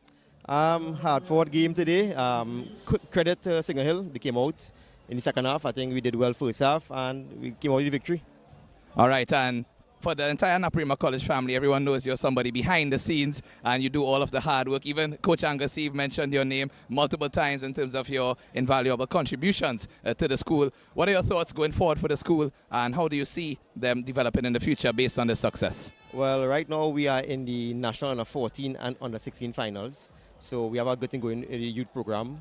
Hard fought game today. Credit to Singer Hill. They came out in the second half. I think we did well first half and we came out with the victory. All right, and for the entire NAPARIMA College family, everyone knows you're somebody behind the scenes and you do all of the hard work. Even Coach Angaseve mentioned your name multiple times in terms of your invaluable contributions to the school. What are your thoughts going forward for the school and how do you see them developing in the future based on the success? Well, right now we are in the National Under 14 and Under 16 finals. So we have a good thing going in the youth program.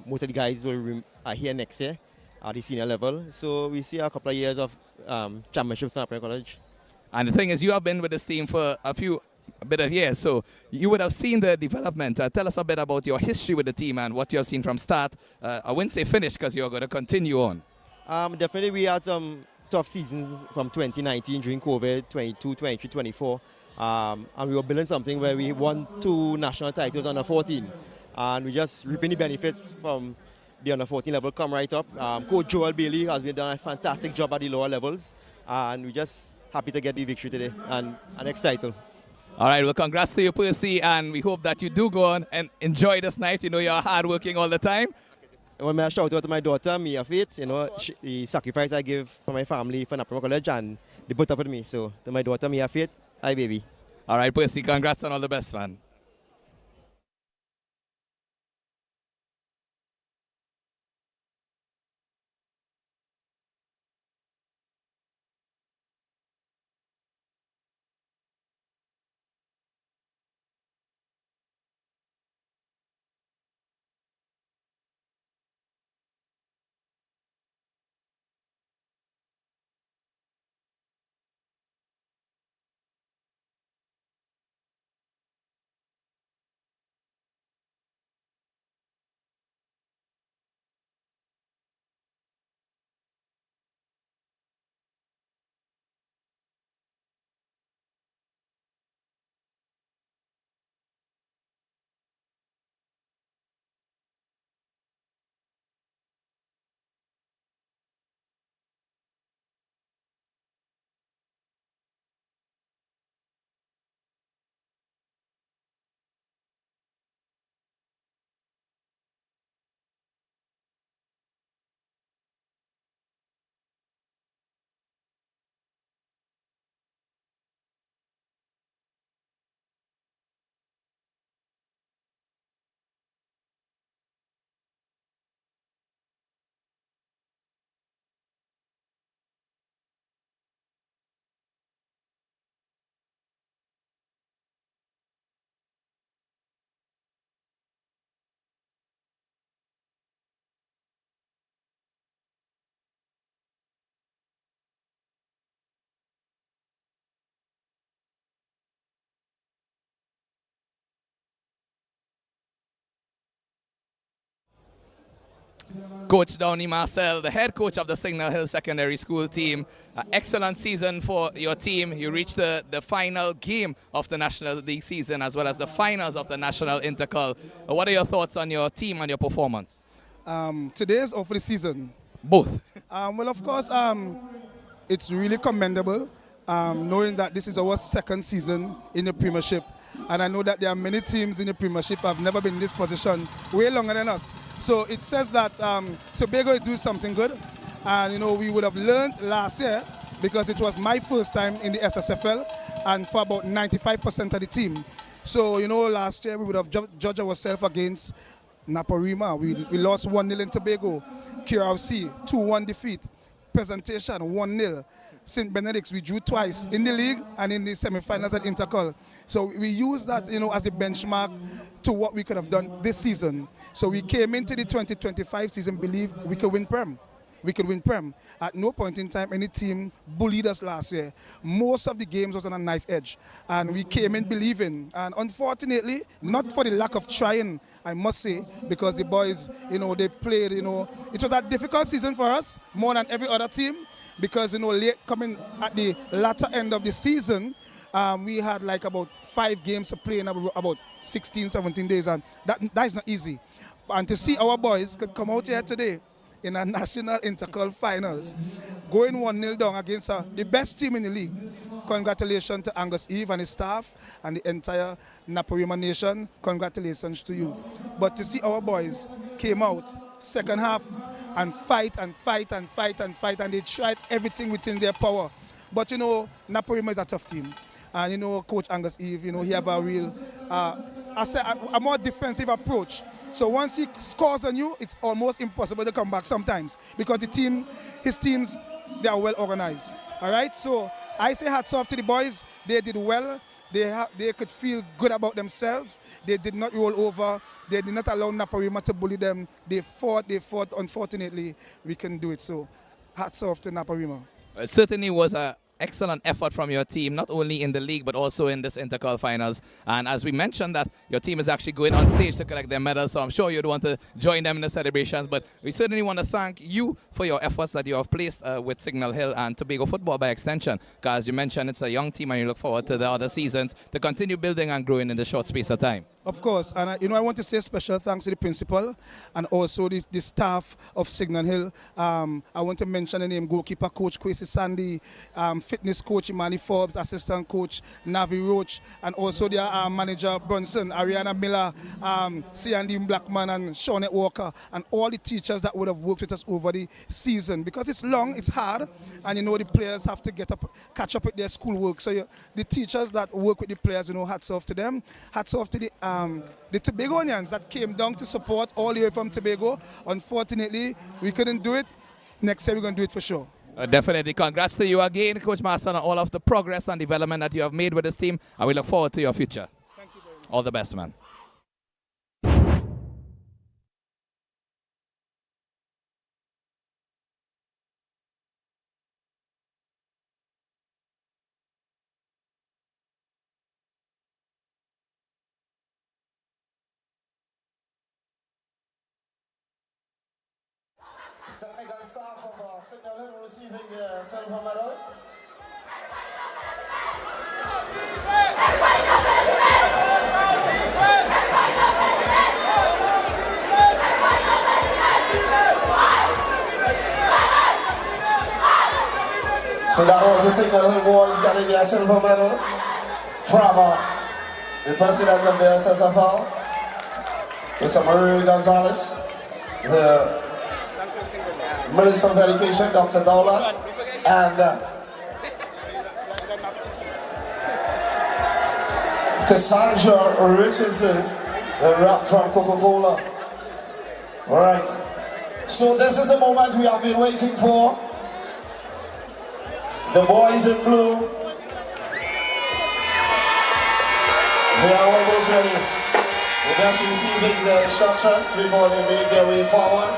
Most of the guys are here next year at the senior level. So we see a couple of years of championships in NAPARIMA College. And the thing is, you have been with this team for a bit of years, so you would have seen the development. Tell us a bit about your history with the team and what you have seen from start. I wouldn't say finish because you're going to continue on. Definitely we had some tough seasons from 2019 during COVID, 22, 23, 24. And we were building something where we won 2 national titles under 14. And we just reaping the benefits from the under 14 level come right up. Coach Joel Bailey has been done a fantastic job at the lower levels. And we just happy to get the victory today and our next title. All right, well, congrats to you, Percy, and we hope that you do go on and enjoy this night. You know you're hardworking all the time. I want to shout out to my daughter, Mia Faith, you know, the sacrifice I give for my family, for NAPARIMA College, and they put up with me. So, to my daughter, Mia Faith, hi, baby. All right, Percy, congrats and all the best, man. Coach Downey Marcel, the head coach of the Signal Hill Secondary School team. Excellent season for your team. You reached the final game of the National League season as well as the finals of the National INTERCOL. What are your thoughts on your team and your performance? Today is over the season. Both. Well, of course, it's really commendable knowing that this is our second season in the Premiership. And I know that there are many teams in the Premiership have never been in this position way longer than us. So it says that Tobago is doing something good. And, you know, we would have learned last year because it was my first time in the SSFL and for about 95% of the team. So, you know, last year we would have judged ourselves against NAPARIMA. We lost 1-0 in Tobago. QRC, 2-1 defeat. Presentation, 1-0. St. Benedict's, we drew twice in the league and in the semi-finals at INTERCOL. So we use that, you know, as a benchmark to what we could have done this season. So we came into the 2025 season believe we could win Prem. We could win Prem. At no point in time any team bullied us last year. Most of the games was on a knife edge. And we came in believing. And unfortunately, not for the lack of trying, I must say, because the boys, you know, they played, you know, it was a difficult season for us, more than every other team. Because, you know, late coming at the latter end of the season, we had like about 5 games to play in about 16, 17 days, and that is not easy. And to see our boys could come out here today in a national INTERCOL finals, going 1-0 down against the best team in the league. Congratulations to Angus Eve and his staff and the entire NAPARIMA nation. Congratulations to you. But to see our boys came out second half and fight, and they tried everything within their power. But you know, NAPARIMA is a tough team. And you know, Coach Angus Eve, you know, he have a real, a more defensive approach. So once he scores on you, it's almost impossible to come back sometimes because his teams, they are well organized. All right, so I say hats off to the boys. They did well. They could feel good about themselves. They did not roll over. They did not allow NAPARIMA to bully them. They fought. Unfortunately, we couldn't do it. So hats off to NAPARIMA. It certainly was an excellent effort from your team, not only in the league but also in this INTERCOL finals. And as we mentioned that your team is actually going on stage to collect their medals, so I'm sure you'd want to join them in the celebrations. But we certainly want to thank you for your efforts that you have placed with Signal Hill and Tobago football by extension. Because as you mentioned, it's a young team and you look forward to the other seasons to continue building and growing in the short space of time. Of course, and you know, I want to say special thanks to the principal and also the staff of Signal Hill. I want to mention the name goalkeeper coach Kwesi Sandy, fitness coach Imani Forbes, assistant coach Navi Roach, and also their manager Brunson, Ariana Miller, C&D Blackman, and Shawnette Walker, and all the teachers that would have worked with us over the season. Because it's long, it's hard, and you know the players have to catch up with their schoolwork. So the teachers that work with the players, you know, hats off to them. Hats off to the Tobagonians that came down to support all the way from Tobago. Unfortunately, we couldn't do it. Next year, we're going to do it for sure. Definitely. Congrats to you again, Coach Master, on all of the progress and development that you have made with this team. And we look forward to your future. Thank you very much. All the best, man. Technical staff of Signal Hill receiving their silver medals. So that was the Signal Hill boys getting their silver medals from the president of the SSFL, Mr. Marie Gonzalez, the Minister of Education, Dr. Dowlat, and Cassandra Richardson, the rep from Coca-Cola. All right. So this is the moment we have been waiting for. The boys in blue, they are almost ready. They're just receiving the instructions before they make their way forward.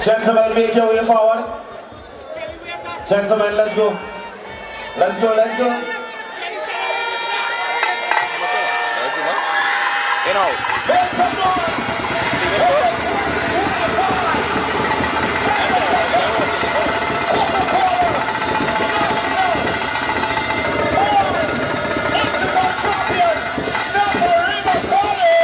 Gentlemen, make your way forward. Gentlemen, let's go. Let's go, let's go. Make some noise for the 2025 Coca-Cola National Boys INTERCOL Champions, NAPARIMA College.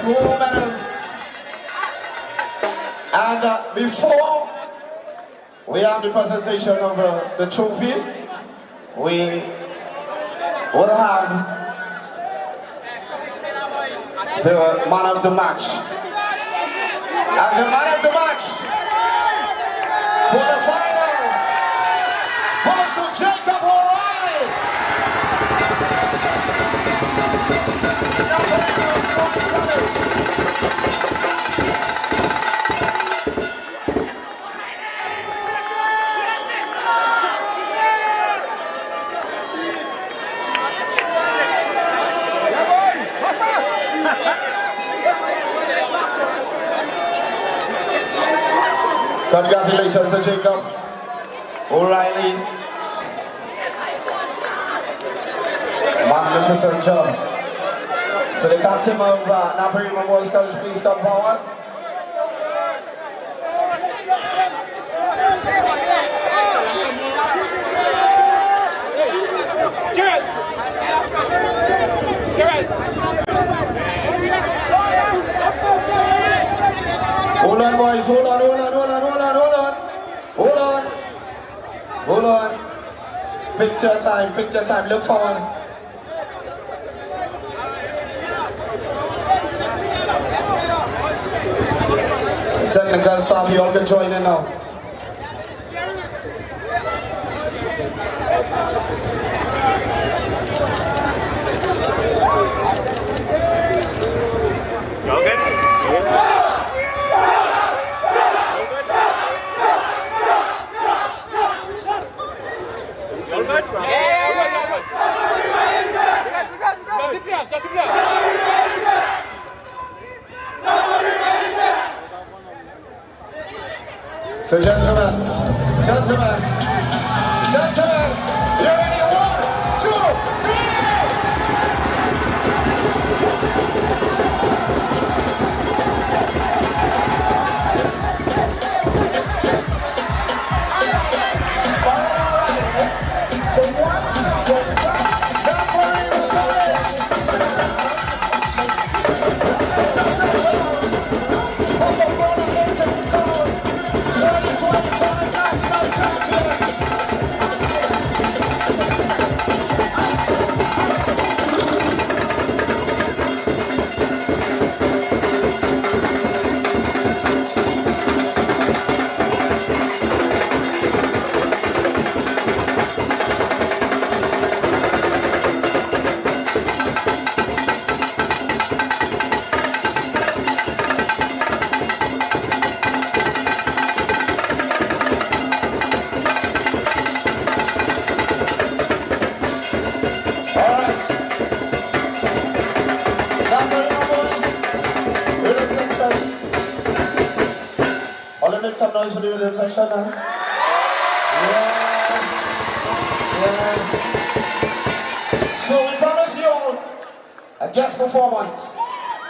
gold medals. And before we have the presentation of the trophy, we will have the man of the match. And the man of the match for the final goes to Jacob O'Reilly. Congratulations to Jacob O'Reilly. Magnificent job. So the captain of NAPARIMA Boys College, please come forward. Hold on, boys, hold on. Pick your time, look forward. The technical staff, you all can join in now. So gentlemen, you ready? 1, 2, 3! National champions! Make some noise for the rhythm section now. Yes. So we promise you a guest performance,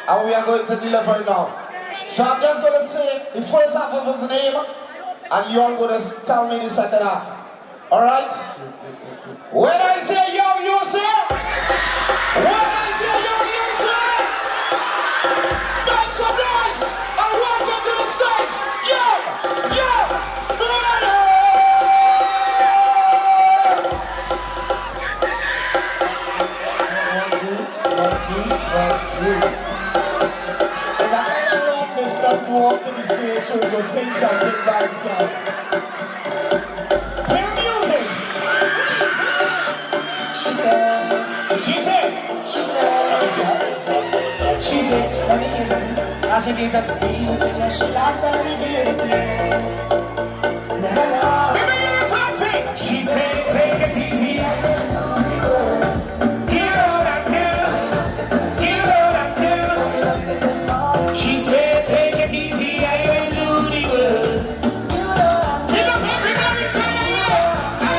and we are going to deliver it now. So I'm just going to say the first half of his name, and you all going to tell me the second half. All right? When I say yo, you say. When I say yo, you say. Make some noise and welcome to the stage. Yo, brother! 1, 2, 1, 2. There's a kind of long distance walk to the stage, so we go sing something by the time. Play the music. She said, let me give it. I said, give that to me. She said, just relax and let me give it to you. No. Baby, let's not sing. She said, take it easy. Give it all I do. She said, take it easy. I will do the world. Pick up everybody, say yeah.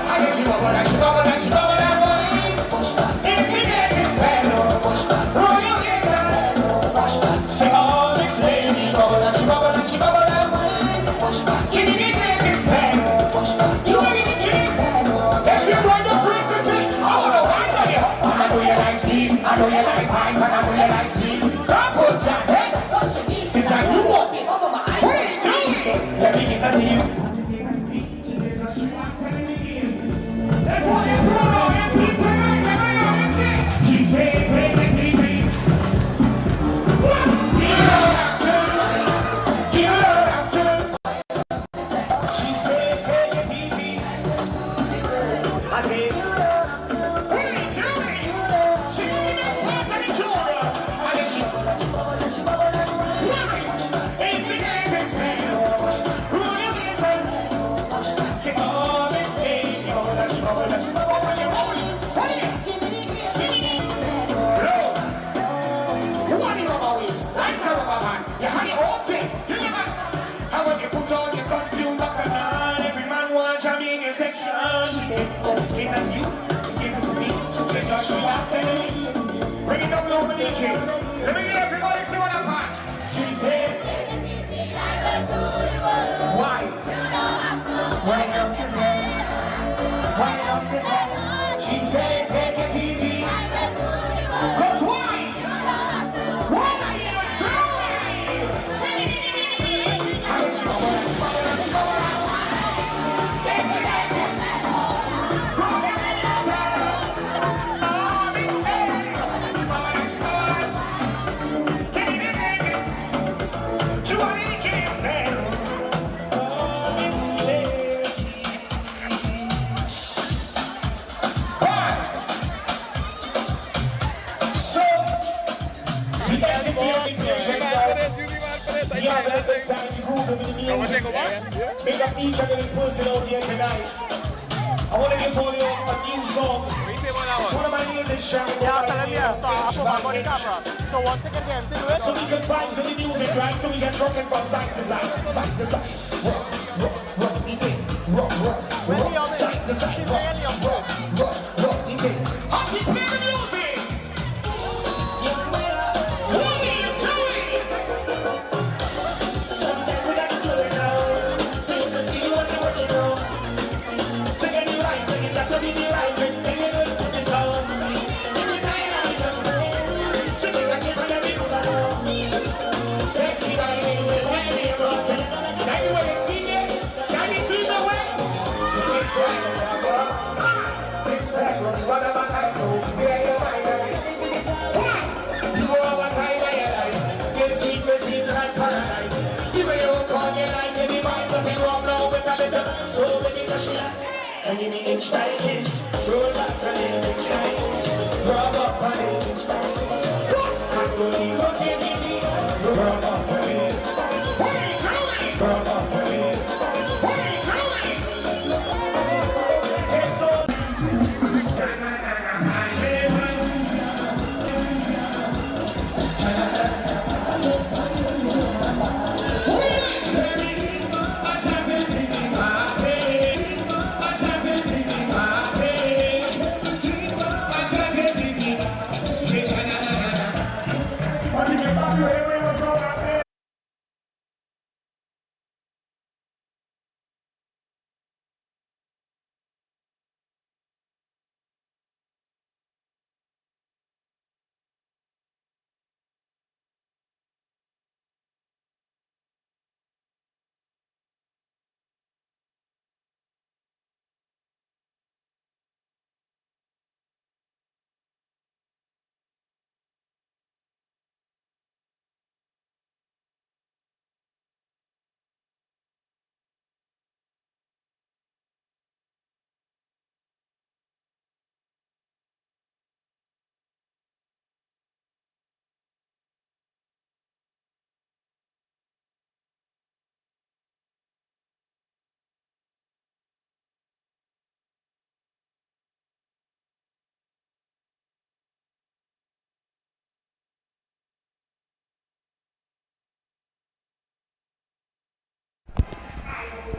I get you over that, you over that, you over that. Say all this lady, bubble and she bubble and she bubble. you like sweet. Come put your head up. It's like you want me. What is this? She said, let me give that to you. She said, take it easy. You don't have to. You don't have to. She said, take it easy. I said, what are you doing? She just walked on each other. I guess you. Why? It's the greatest man. Who you listen? She called this day. Oh, that's you. Oh, that's you. Oh, when you're rolling. What is it? Sing it. Hello. Who are the rubber waist? Like the rubber man. You have your own taste. You never. How when you put on your costume back and on, every man wants you in your section. She said, oh, give it to you. Give it to me. She said, Joshua, you're telling me. Bring it up low for DJ. Let me hear everybody see what I'm on. She said, why? Wind up this head. Wind up this head. She said, take it easy. Cause why? What are you doing? How did you know what? Big up each and every person out here tonight. I want to give all you a new song. It's one of my latest songs. So we can find the music, right? So we just rocking from side to side. Side to side. Rock, rock, rock, it is. Rock, rock, rock. Side to side. Rock, rock, rock, rock, it is. How do you play the music? What are you doing? Sometimes we got to slow it down. So you can feel what you're working on. So get it right, when you got to be the right, when you put it down. Every time I jump in, so you got you on every move along. Sexy baby, let me rock it. Can you wait, DJ? Can you do the way? So it's bright as a bar. It's like what about high school? Yeah, you're right, right. You go over time of your life. Your sweetness is like paradise. The way you call your life, you be mine, nothing wrong now with a little. So when you touch me, and give me inch by inch, roll back a little inch by inch, rub up a little inch by inch. I'm going to go easy, rub up a little inch by inch. What are you doing? Rub up a little inch by inch. What are you doing? Take so.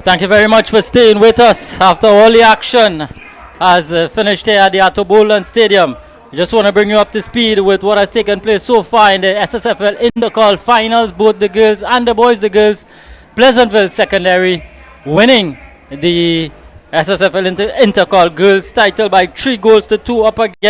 Thank you very much for staying with us after all the action has finished here at the Atto Boland Stadium. I just want to bring you up to speed with what has taken place so far in the SSFL INTERCOL finals, both the girls and the boys. The girls, Pleasantville Secondary, winning the SSFL INTERCOL girls title by 3 goals to 2 up against